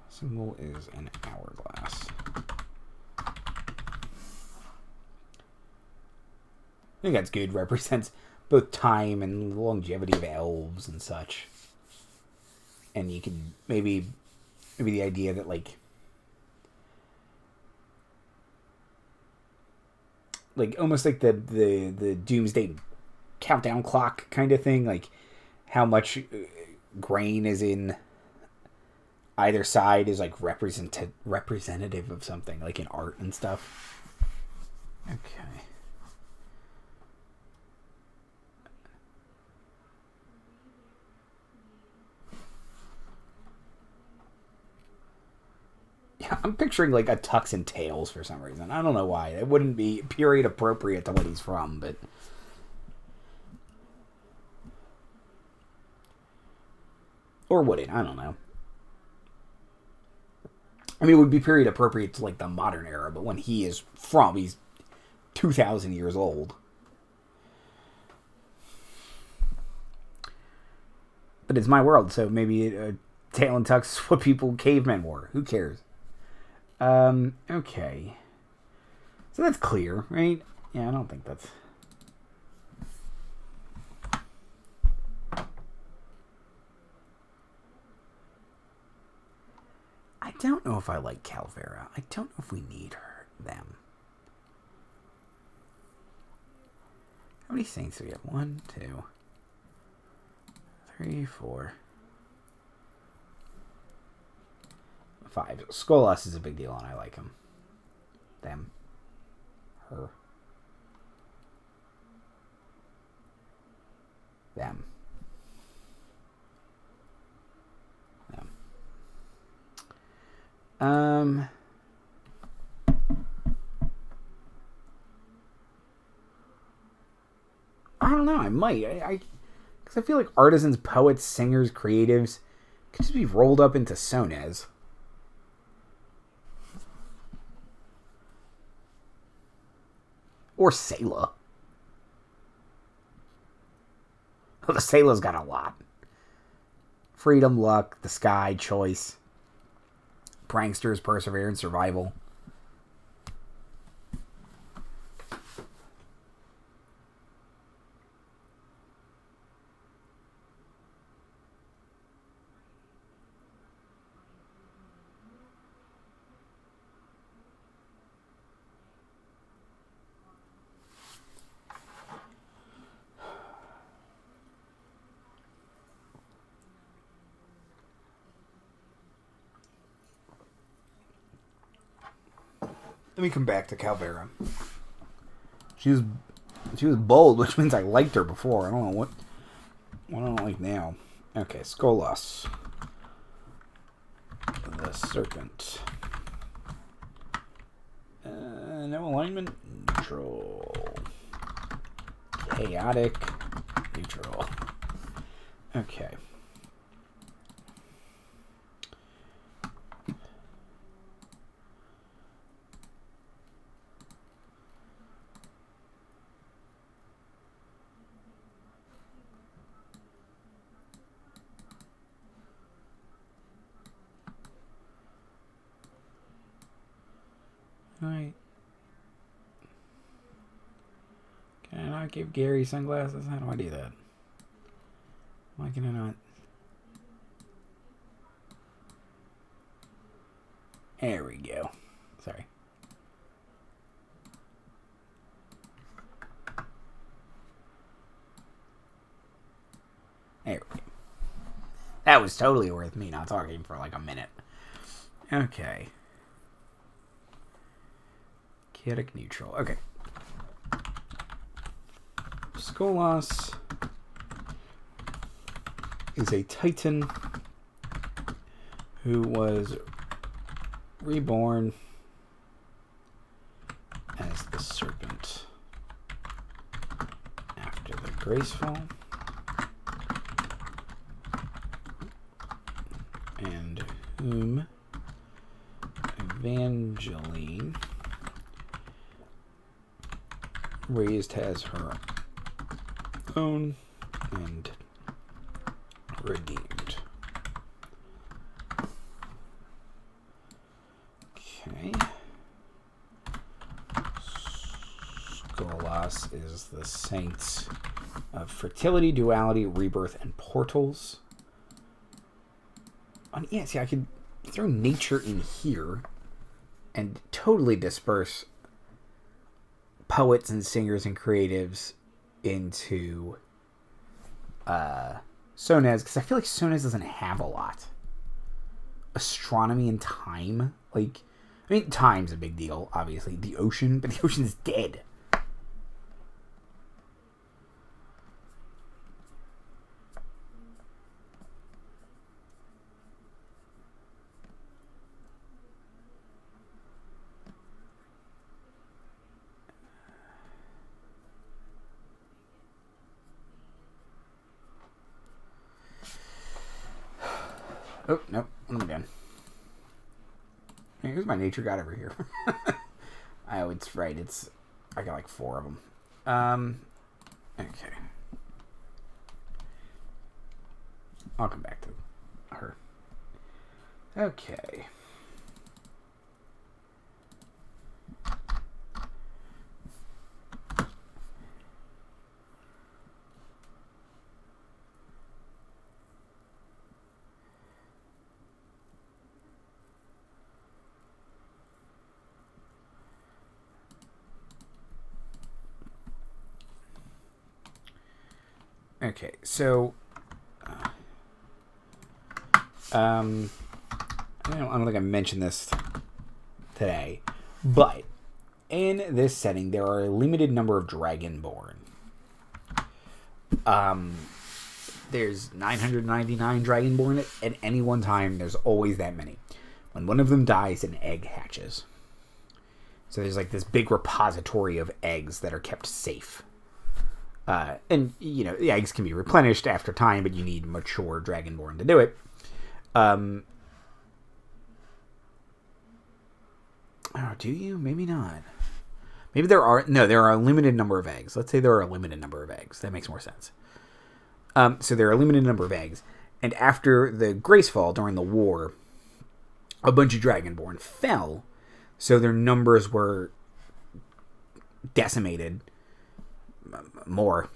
Symbol is an hourglass. I think that's good. Represents both time and the longevity of elves and such. And you can maybe the idea that like almost like the doomsday countdown clock kind of thing, like how much grain is in either side is like representative of something, like in art and stuff. Okay. Yeah, I'm picturing like a tux and tails for some reason. I don't know why. It wouldn't be period appropriate to what he's from, but... Or would it? I don't know. I mean, it would be period appropriate to like the modern era, but when he is from, he's 2,000 years old. But it's my world, so maybe tail and tux is what cavemen wore. Who cares? Okay. So that's clear, right? Yeah, I don't think that's... I don't know if I like Calvera. I don't know if we need them. How many saints do we have? 1, 2, 3, 4, 5. Skolas is a big deal, and I like him. Them. Her. Them. Them. I don't know. I might. Because I feel like artisans, poets, singers, creatives could just be rolled up into Sonez. Or Selah. Oh, the Selah's got a lot. Freedom, luck, the sky, choice. Pranksters, perseverance, survival. Let me come back to Calvera. She was bold, which means I liked her before. I don't know what I don't like now. Okay, Skolas. The serpent. No alignment. Neutral. Chaotic. Neutral. Okay. Alright. Can I not give Gary sunglasses? How do I do that? Why can I not? There we go. Sorry. There we go. That was totally worth me not talking for like a minute. Okay. Chaotic neutral. Okay. Skolas is a titan who was reborn as the serpent after the graceful, and whom Evangeline raised as her own and redeemed. Okay. Skolas is the saints of fertility, duality, rebirth, and portals. Yeah, see, I could throw nature in here and totally disperse poets and singers and creatives into Sonez, because I feel like Sonez doesn't have a lot. Astronomy and time, like, I mean, time's a big deal, obviously. The ocean, but the ocean's dead. Oh, nope. What am I doing? Here's my nature god over here. Oh, it's right. I got like 4 of them. Okay. I'll come back to her. Okay. Okay, so I don't think I mentioned this today, but in this setting there are a limited number of Dragonborn. There's 999 Dragonborn at any one time. There's always that many. When one of them dies, an egg hatches. So there's like this big repository of eggs that are kept safe. And, you know, the eggs can be replenished after time, but you need mature Dragonborn to do it. Oh, do you? Maybe not. Maybe there are a limited number of eggs. Let's say there are a limited number of eggs. That makes more sense. So there are a limited number of eggs. And after the Gracefall during the war, a bunch of Dragonborn fell. So their numbers were decimated more,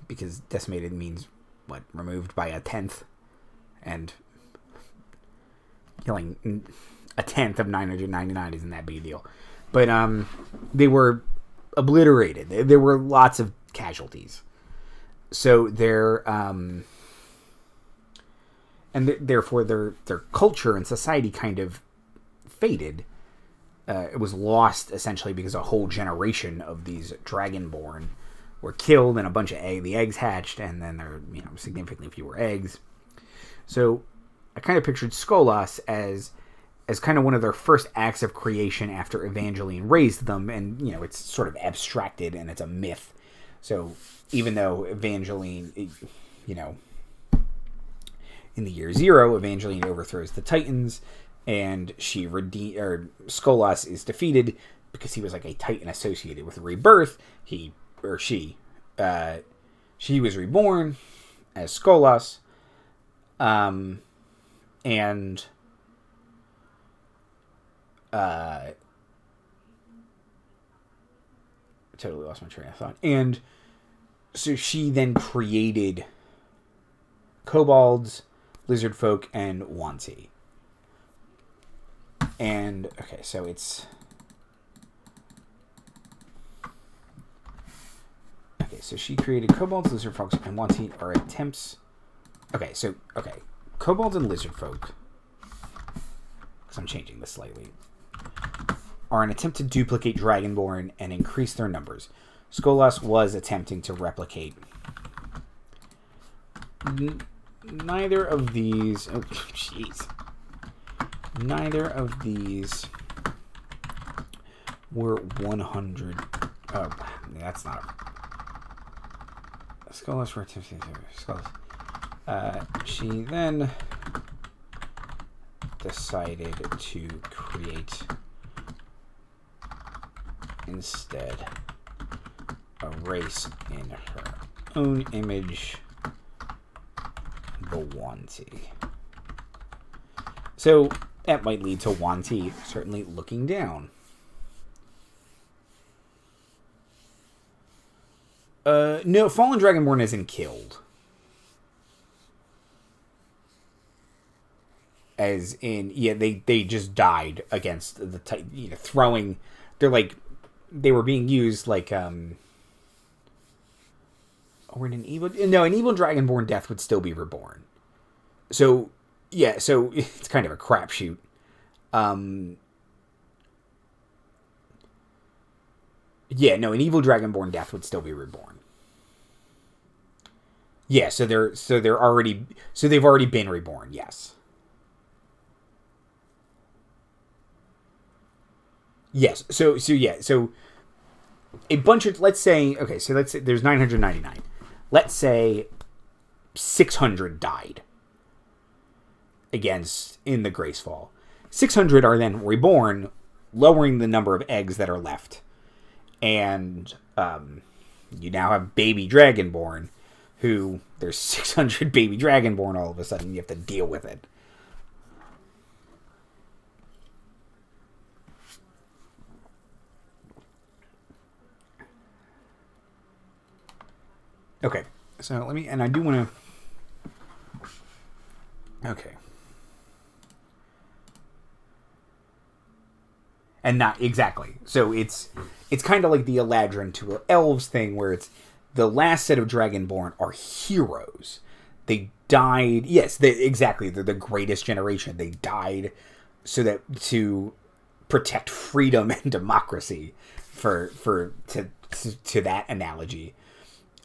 because decimated means what? Removed by 1/10, and killing 1/10 of 999 isn't that big a deal. But they were obliterated. There were lots of casualties. So therefore their culture and society kind of faded. It was lost essentially because a whole generation of these Dragonborn were killed, and a bunch of the eggs hatched, and then there are significantly fewer eggs. So I kind of pictured Skolas as kind of one of their first acts of creation after Evangeline raised them, and it's sort of abstracted and it's a myth. So even though Evangeline, in the year 0, Evangeline overthrows the Titans, and Skolas is defeated because he was like a Titan associated with Rebirth. She was reborn as Skolas, and totally lost my train of thought. And so she then created kobolds, lizard folk, and Wanti. And okay, so it's so she created kobolds, lizard folks, and Wanti are attempts. Kobolds and lizard folk, because I'm changing this slightly, are an attempt to duplicate Dragonborn and increase their numbers. Skolas was attempting to replicate. Neither of these. Oh, jeez. Neither of these were 100. Oh, that's not. Skolas were attempting to. She then decided to create instead a race in her own image, the Wanti. So that might lead to Wanti certainly looking down. No, Fallen Dragonborn isn't killed. As in, they just died against the throwing. They were being used like or an evil Dragonborn death would still be reborn. So so it's kind of a crapshoot. An evil Dragonborn death would still be reborn. Yeah, so they've already been reborn. Yes. Yes. So a bunch of, let's say there's 999. Let's say 600 died. against in the Gracefall. 600 are then reborn, lowering the number of eggs that are left. And you now have baby Dragonborn, who there's 600 baby Dragonborn all of a sudden. You have to deal with it. Okay, so let me, and I do want to, okay. And not, exactly. So it's kind of like the Eladrin to Elves thing, where it's the last set of Dragonborn are heroes. They died, yes, exactly, they're the greatest generation. They died so that, to protect freedom and democracy, to that analogy.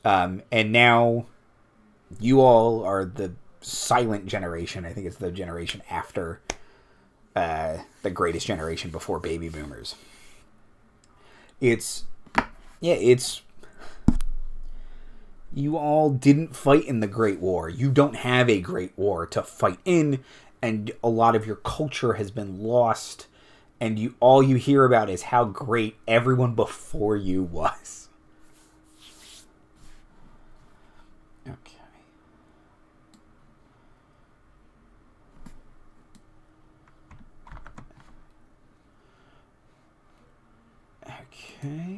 And now you all are the silent generation. I think it's the generation after the greatest generation before baby boomers. It's you all didn't fight in the Great War. You don't have a Great War to fight in, and a lot of your culture has been lost, and all you hear about is how great everyone before you was. Okay. Okay.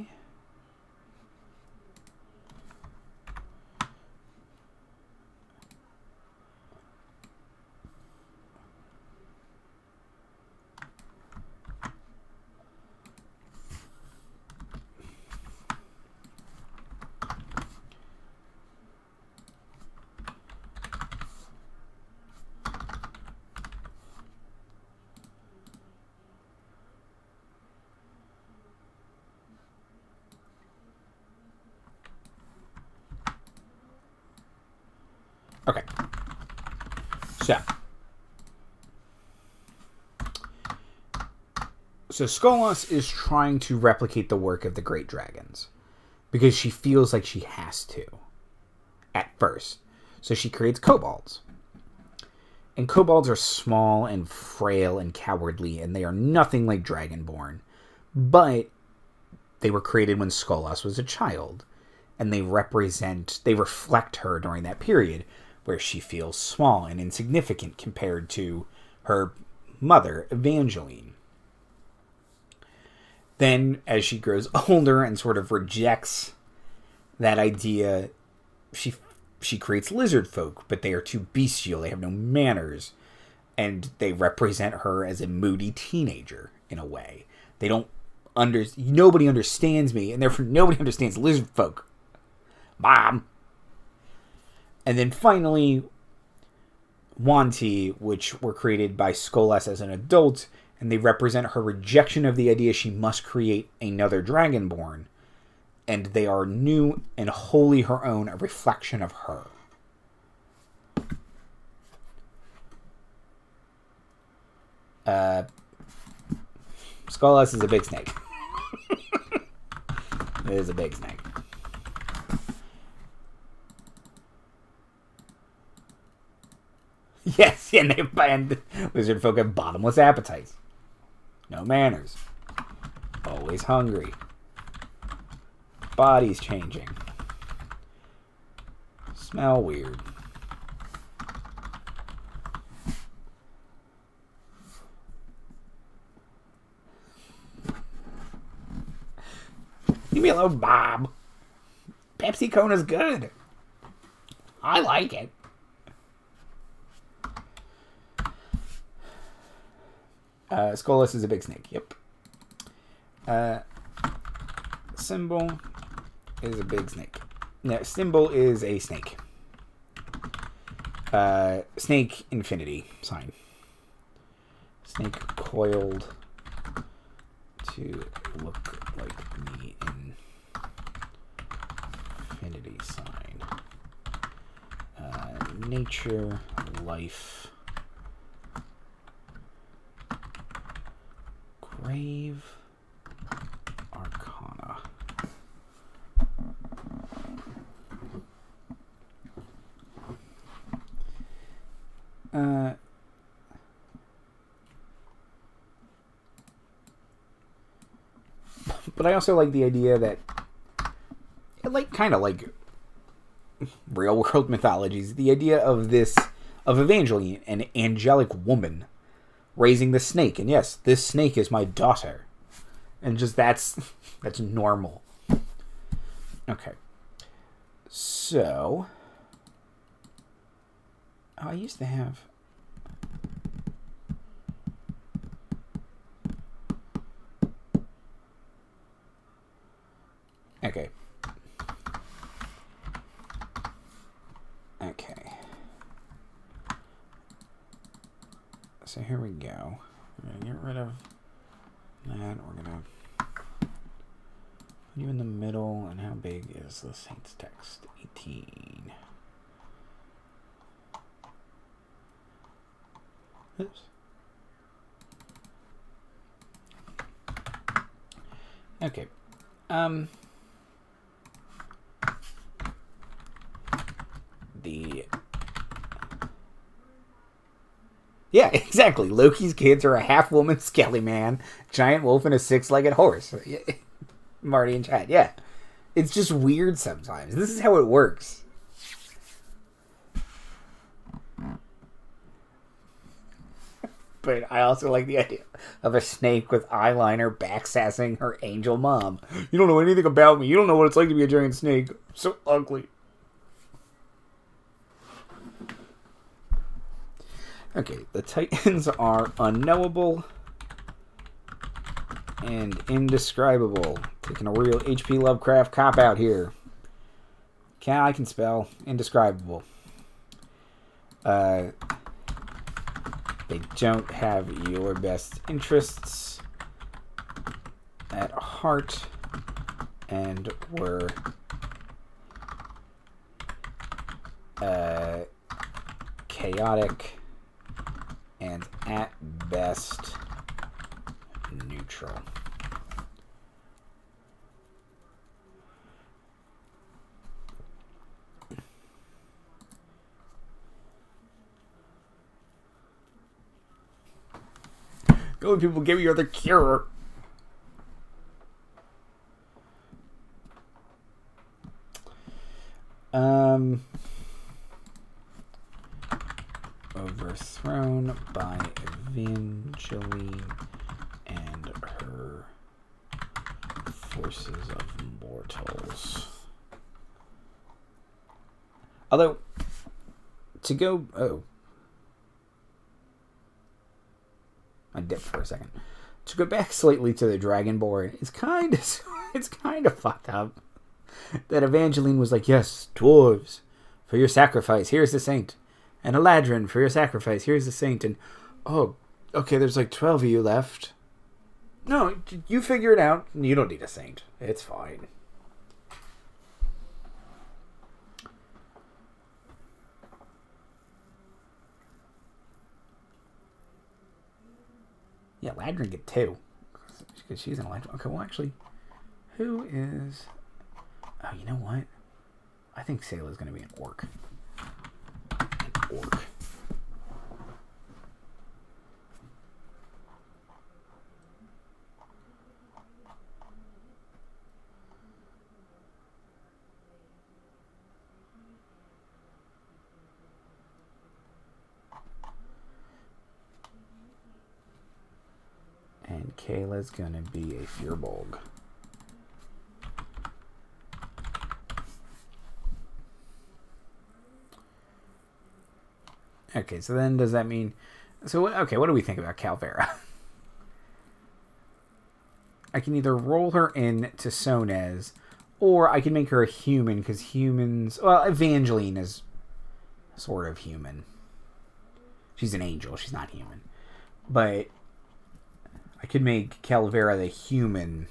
So Skolas is trying to replicate the work of the Great Dragons because she feels like she has to at first. So she creates kobolds. And kobolds are small and frail and cowardly, and they are nothing like Dragonborn. But they were created when Skolas was a child, and they reflect her during that period where she feels small and insignificant compared to her mother, Evangeline. Then, as she grows older and sort of rejects that idea, she creates lizard folk, but they are too bestial. They have no manners, and they represent her as a moody teenager in a way. They don't nobody understands me, and therefore nobody understands lizard folk. Mom. And then finally, Wanti, which were created by Skolas as an adult, and they represent her rejection of the idea she must create another Dragonborn. And they are new and wholly her own, a reflection of her. Skolas is a big snake. It is a big snake. Yes, and lizard folk have bottomless appetites. No manners. Always hungry. Bodies changing. Smell weird. Leave me alone, Bob. Pepsi Cona's good. I like it. Skolas is a big snake. Yep. Symbol is a big snake. No, symbol is a snake. Snake infinity sign. Snake coiled to look like the infinity sign. Nature, life. Grave Arcana. But I also like the idea that, kind of like real world mythologies, the idea of Evangeline, an angelic woman, raising the snake. And yes, this snake is my daughter. And just that's normal. Okay. So, I used to have... Okay. So here we go. We're going to get rid of that. We're going to put you in the middle. And how big is the Saints text? 18. Oops. Okay. Yeah, exactly. Loki's kids are a half-woman skelly man, giant wolf, and a six-legged horse. Marty and Chad, yeah. It's just weird sometimes. This is how it works. But I also like the idea of a snake with eyeliner backsassing her angel mom. You don't know anything about me. You don't know what it's like to be a giant snake. I'm so ugly. Okay, the Titans are unknowable and indescribable. Taking a real H.P. Lovecraft cop-out here. I can spell indescribable. They don't have your best interests at heart and were chaotic and at best neutral. Go, people, give you the cure. Overthrown by Evangeline and her forces of mortals. Although, to go... Oh. I dipped for a second. To go back slightly to the Dragonborn, it's kind of fucked up that Evangeline was like, yes, dwarves, for your sacrifice, here's the saint. And Eladrin, for your sacrifice, here's the saint. And, oh, okay, there's like 12 of you left. No, you figure it out. You don't need a saint. It's fine. Yeah, Eladrin get 2. Because she's an Eladrin. Okay, well, actually, who is... Oh, you know what? I think Sayla's going to be an orc. Orc. And Kayla's gonna be a Firbolg. Okay, so then does that mean... So, okay, what do we think about Calvera? I can either roll her in to Sonez, or I can make her a human, because humans... Well, Evangeline is sort of human. She's an angel, she's not human. But I could make Calvera the human...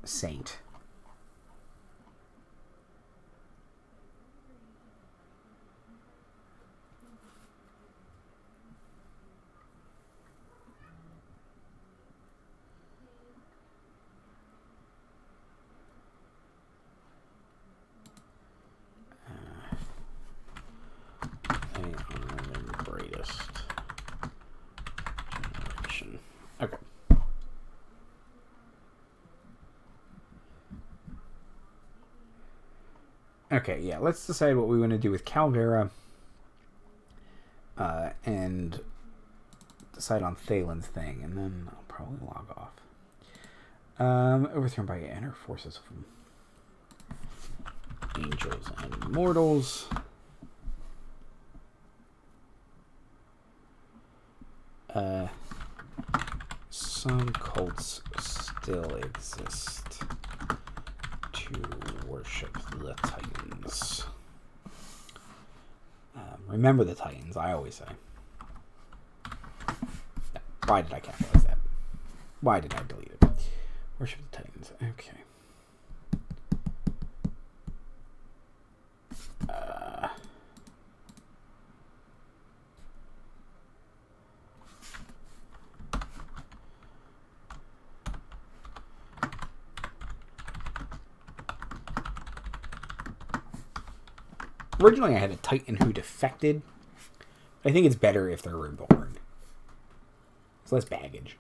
saint. information. Okay. Okay, yeah, let's decide what we want to do with Calvera. And decide on Thalen's thing, and then I'll probably log off. Overthrown by inner forces of angels and mortals. Some cults still exist to worship the Titans. Remember the Titans, I always say. Why did I capitalize that? Why did I delete it? Worship the Titans. Okay. Originally, I had a Titan who defected. I think it's better if they're reborn. It's less baggage.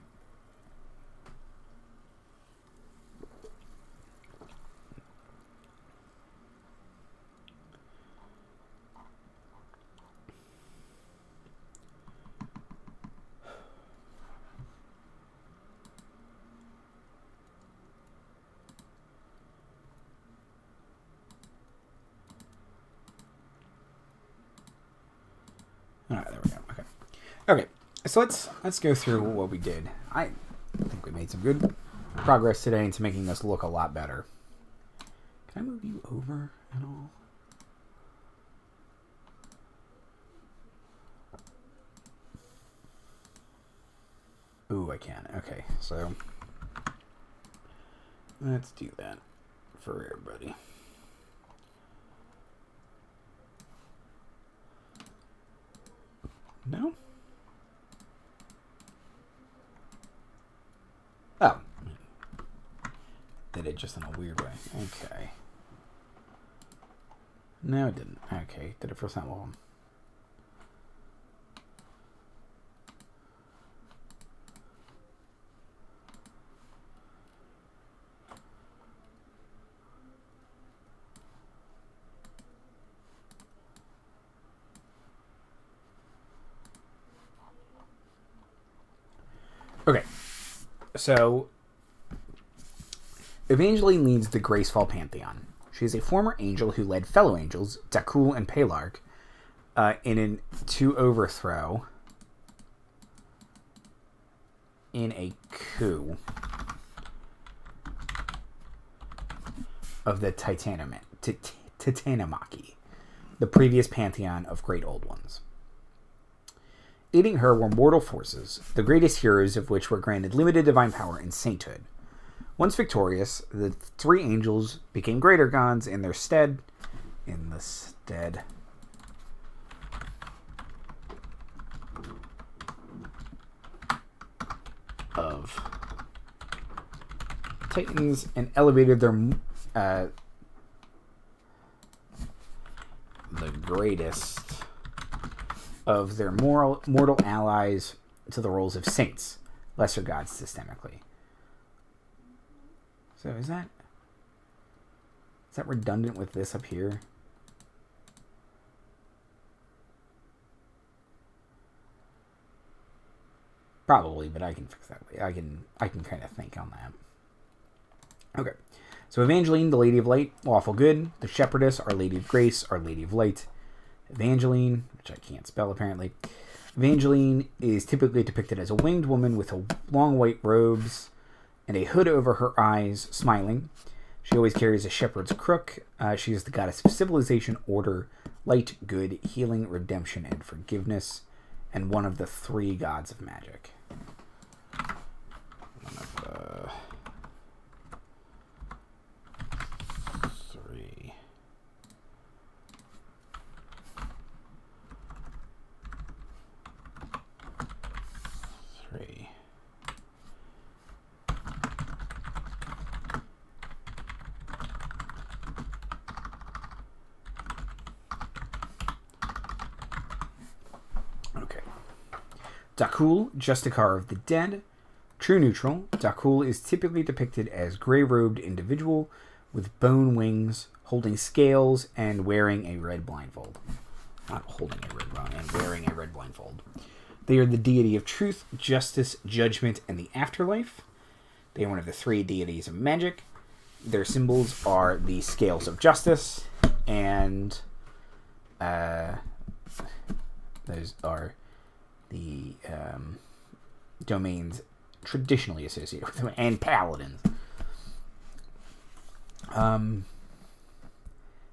All right, there we go. Okay. Okay. So let's go through what we did. I think we made some good progress today into making this look a lot better. Can I move you over at all? Ooh, I can. Okay, so let's do that for everybody. No? Oh. Did it just in a weird way. Okay. No, it didn't. Okay. Did it for some of them. Okay. So, Evangeline leads the Gracefall Pantheon. She is a former angel who led fellow angels, Dakul and Pelarg, to overthrow in a coup of the Titanomachy, the previous pantheon of great old ones. Aiding her were mortal forces, the greatest heroes of which were granted limited divine power and sainthood. Once victorious, the three angels became greater gods in the stead of Titans and elevated the greatest of their mortal allies to the roles of saints, lesser gods systemically. So is that redundant with this up here? Probably, but I can fix that. I can kind of think on that. Okay. So Evangeline, the Lady of Light, lawful good. The Shepherdess, Our Lady of Grace, Our Lady of Light. Evangeline, which I can't spell apparently. Evangeline is typically depicted as a winged woman with long white robes and a hood over her eyes, smiling. She always carries a shepherd's crook. She is the goddess of civilization, order, light, good, healing, redemption, and forgiveness, and one of the three gods of magic. One of the three. Dakul, Justicar of the Dead. True neutral. Dakul is typically depicted as gray-robed individual with bone wings, holding scales, and wearing a red blindfold. Not holding a red blindfold, and wearing a red blindfold. They are the deity of truth, justice, judgment, and the afterlife. They are one of the 3 deities of magic. Their symbols are the scales of justice, and those are the domains traditionally associated with them, and paladins.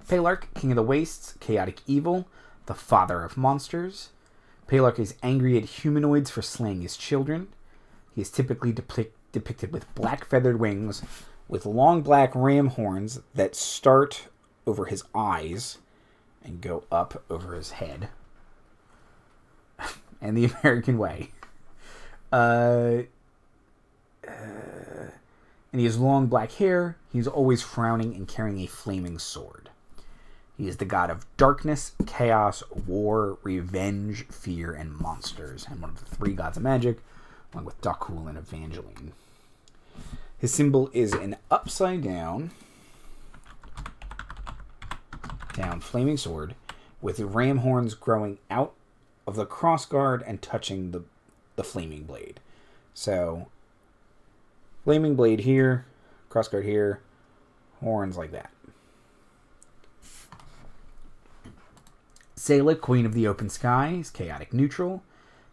Pelarch, King of the Wastes, chaotic evil, the father of monsters. Pelarch is angry at humanoids for slaying his children. He is typically depicted with black feathered wings, with long black ram horns that start over his eyes and go up over his head. And the American way. And he has long black hair. He's always frowning and carrying a flaming sword. He is the god of darkness, chaos, war, revenge, fear, and monsters, and one of the 3 gods of magic, along with Dakul and Evangeline. His symbol is an upside down flaming sword with ram horns growing out of the crossguard and touching the flaming blade. So, flaming blade here, crossguard here, horns like that. Selah, Queen of the Open Sky, is chaotic neutral.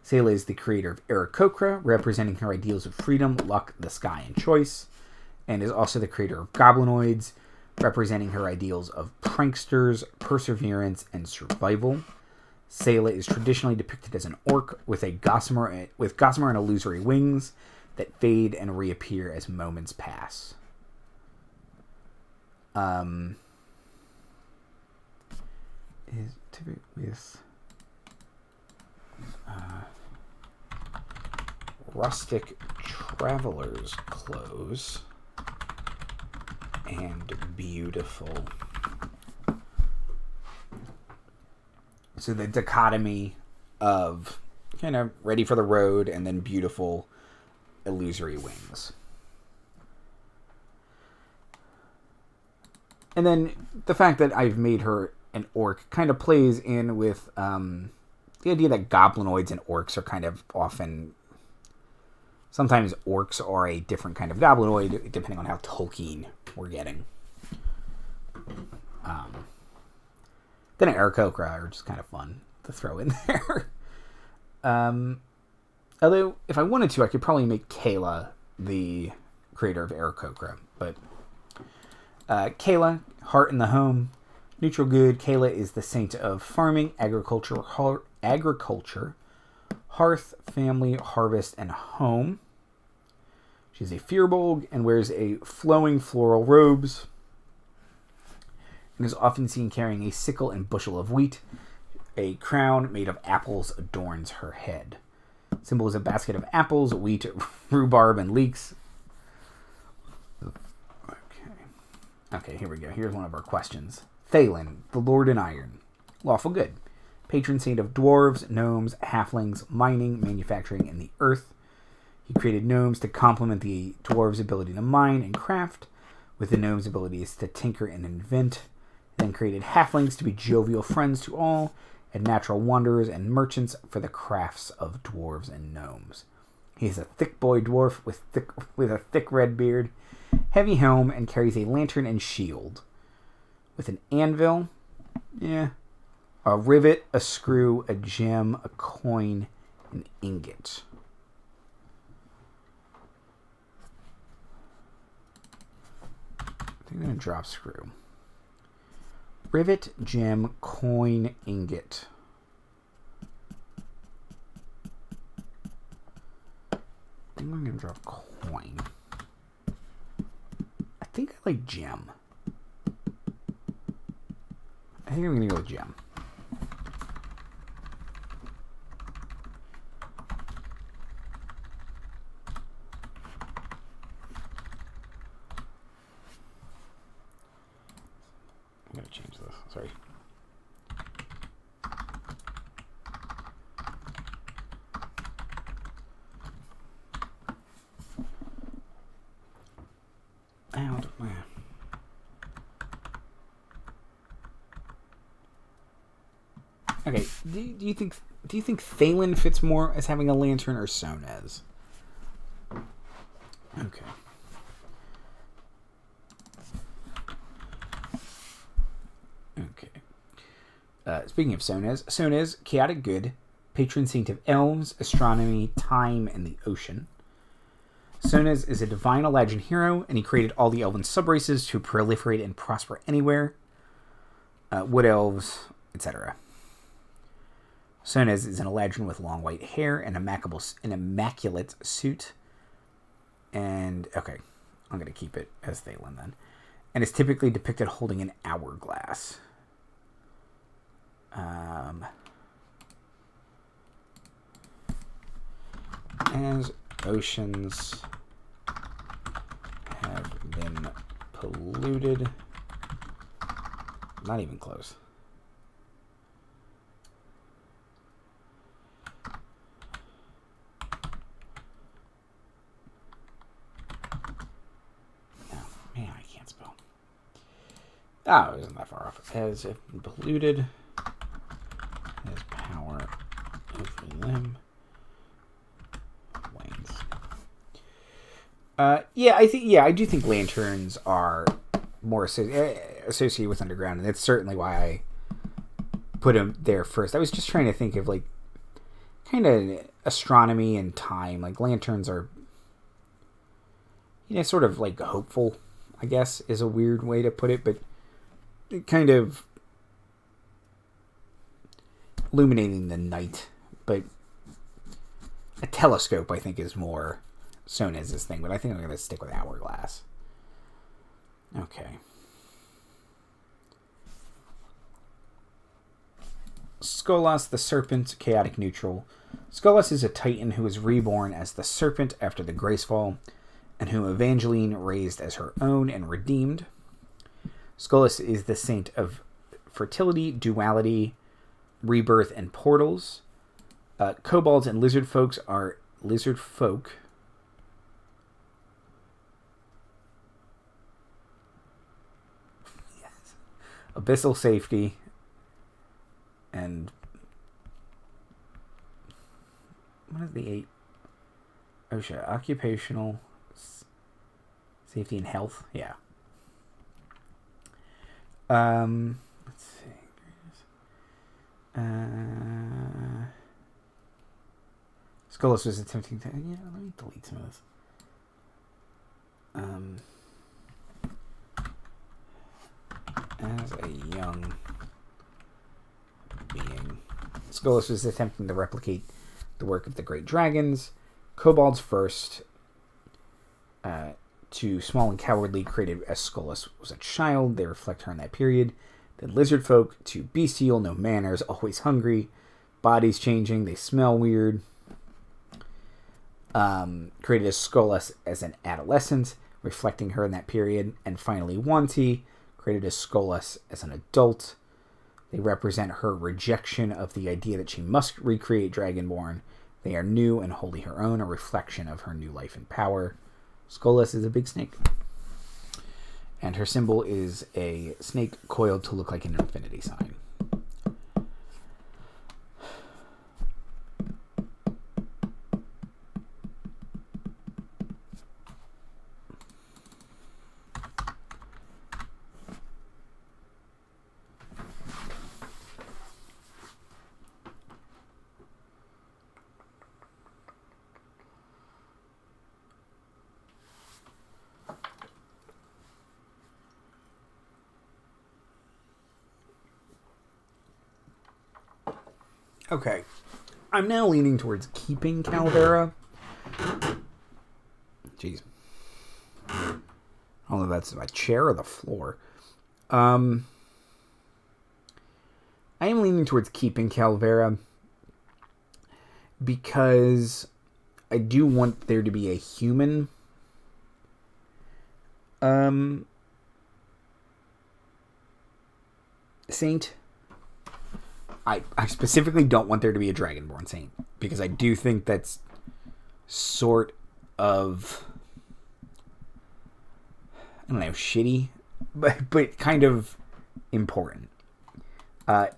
Selah is the creator of Aarakocra, representing her ideals of freedom, luck, the sky, and choice, and is also the creator of Goblinoids, representing her ideals of pranksters, perseverance, and survival. Selah is traditionally depicted as an orc with gossamer and illusory wings that fade and reappear as moments pass. Is typically with rustic traveler's clothes and beautiful. So the dichotomy of kind of ready for the road and then beautiful illusory wings. And then the fact that I've made her an orc kind of plays in with the idea that goblinoids and orcs are kind of often... Sometimes orcs are a different kind of goblinoid, depending on how Tolkien we're getting. Then Aarakocra are just kind of fun to throw in there. Although, if I wanted to, I could probably make Kayla the creator of Aarakocra. But Kayla, heart in the home, neutral good. Kayla is the saint of farming, agriculture, hearth, family, harvest, and home. She's a Firbolg and wears a flowing floral robes and is often seen carrying a sickle and bushel of wheat. A crown made of apples adorns her head. Symbol is a basket of apples, wheat, rhubarb, and leeks. Okay, here we go. Here's one of our questions. Thalen, the Lord in Iron. Lawful good. Patron saint of dwarves, gnomes, halflings, mining, manufacturing, and the earth. He created gnomes to complement the dwarves' ability to mine and craft, with the gnomes' abilities to tinker and invent. Then created halflings to be jovial friends to all, and natural wanderers and merchants for the crafts of dwarves and gnomes. He is a thick boy dwarf with a thick red beard, heavy helm, and carries a lantern and shield. With an anvil, a rivet, a screw, a gem, a coin, an ingot. I think I'm going to drop screw. Rivet, gem, coin, ingot. I think I'm going to drop coin. I think I like gem. I think I'm going to go with gem. I'm going to change this. Sorry. out. Okay, do you think Thalen fits more as having a lantern or Sonez? Okay. Speaking of Sonez, chaotic good, patron saint of elves, astronomy, time, and the ocean. Sonez is a divine Eladrin hero, and he created all the elven subraces to proliferate and prosper anywhere. Wood elves, etc. Sonez is an Eladrin with long white hair and an immaculate suit. And, okay, I'm going to keep it as Thalen then. And is typically depicted holding an hourglass. As oceans have been polluted. Not even close. No, man, I can't spell. Oh, it isn't that far off. Has been polluted. Has power over them. Wings. I do think lanterns are more associated with underground, and that's certainly why I put them there first. I was just trying to think of like kind of astronomy and time. Like lanterns are, sort of like hopeful, I guess, is a weird way to put it, but it kind of illuminating the night. But a telescope, I think, is more Sonez's thing, but I think I'm going to stick with hourglass. Okay. Skolas the Serpent, chaotic neutral. Skolas is a titan who is reborn as the Serpent after the Gracefall, and whom Evangeline raised as her own and redeemed. Skolas is the saint of fertility, duality, rebirth, and portals. Kobolds and lizard folk are lizard folk. Yes. Abyssal safety and what is the 8? OSHA, occupational safety and health. Yeah. Let's see. Skolas was attempting to... Yeah, let me delete some of this. As a young being, Skolas was attempting to replicate the work of the great dragons. Kobolds first, too small and cowardly, created as Skolas was a child. They reflect her in that period. Then lizard folk, too bestial, no manners, always hungry, bodies changing, they smell weird. Created as Skolas as an adolescent, reflecting her in that period. And finally, Wanti, created as Skolas as an adult. They represent her rejection of the idea that she must recreate Dragonborn. They are new and wholly her own, a reflection of her new life and power. Skolas is a big snake. And her symbol is a snake coiled to look like an infinity sign. Okay, I'm now leaning towards keeping Calvera. Jeez. I don't know if that's my chair or the floor. I am leaning towards keeping Calvera because I do want there to be a human saint. I specifically don't want there to be a Dragonborn saint because I do think that's sort of don't know, shitty, but kind of important. I'm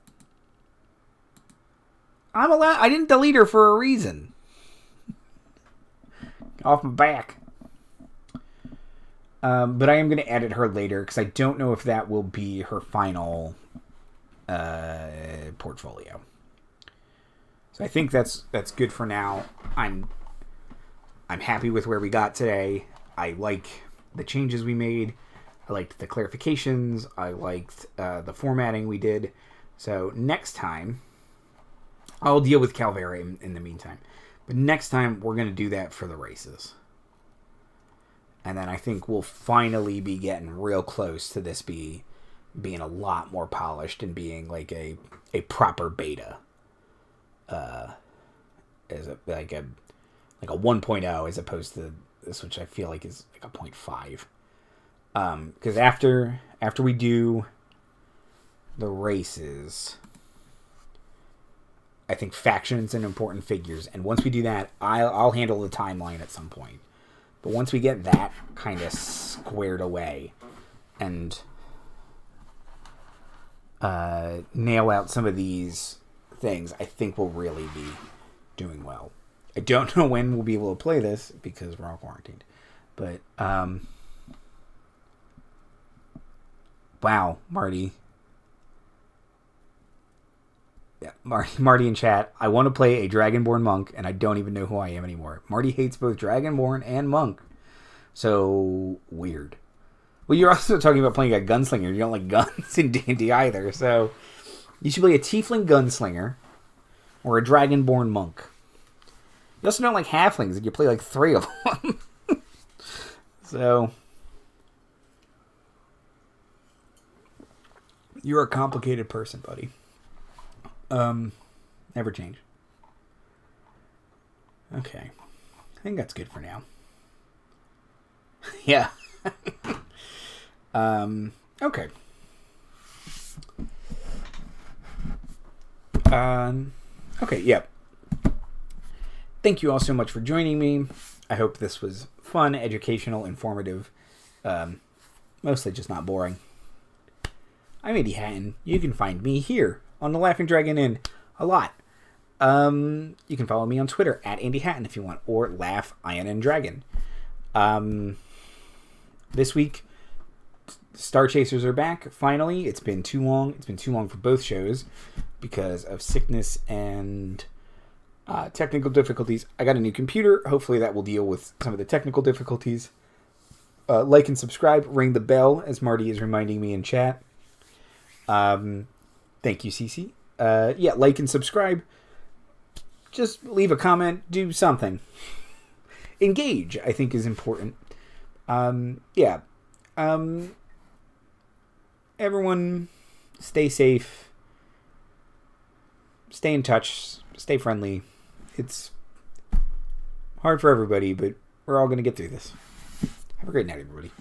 allowed. I didn't delete her for a reason. Off my back. But I am going to edit her later because I don't know if that will be her final portfolio. So I think that's good for now. I'm happy with where we got today. I like the changes we made. I liked the clarifications. I liked the formatting we did. So next time, I'll deal with Calvera in the meantime. But next time, we're going to do that for the races. And then I think we'll finally be getting real close to this being a lot more polished and being like a proper beta. As like a 1.0 as opposed to this, which I feel like is like a 0.5. Because after we do the races, I think factions and important figures, and once we do that, I'll handle the timeline at some point. But once we get that kind of squared away and nail out some of these things, I think we'll really be doing well. I don't know when we'll be able to play this because we're all quarantined. But, wow, Marty. Yeah, Marty in chat. I want to play a Dragonborn monk, and I don't even know who I am anymore. Marty hates both Dragonborn and monk. So, weird. Well, you're also talking about playing a gunslinger. You don't like guns in D&D either. So, you should play a tiefling gunslinger or a Dragonborn monk. You also don't like halflings. You can play like 3 of them. So, you're a complicated person, buddy. Never change. Okay. I think that's good for now. Yeah. Okay. Okay, yeah. Thank you all so much for joining me. I hope this was fun, educational, informative. Mostly just not boring. I'm Andy Hatton. You can find me here on the Laughing Dragon Inn a lot. You can follow me on Twitter at Andy Hatton if you want, or Laugh Iron and Dragon. This week, Star Chasers are back. Finally, it's been too long. It's been too long for both shows because of sickness and technical difficulties. I got a new computer. Hopefully, that will deal with some of the technical difficulties. Like and subscribe. Ring the bell, as Marty is reminding me in chat. Thank you, Cece. Yeah, like and subscribe. Just leave a comment. Do something. Engage, I think, is important. Yeah. Everyone, stay safe. Stay in touch. Stay friendly. It's hard for everybody, but we're all going to get through this. Have a great night, everybody.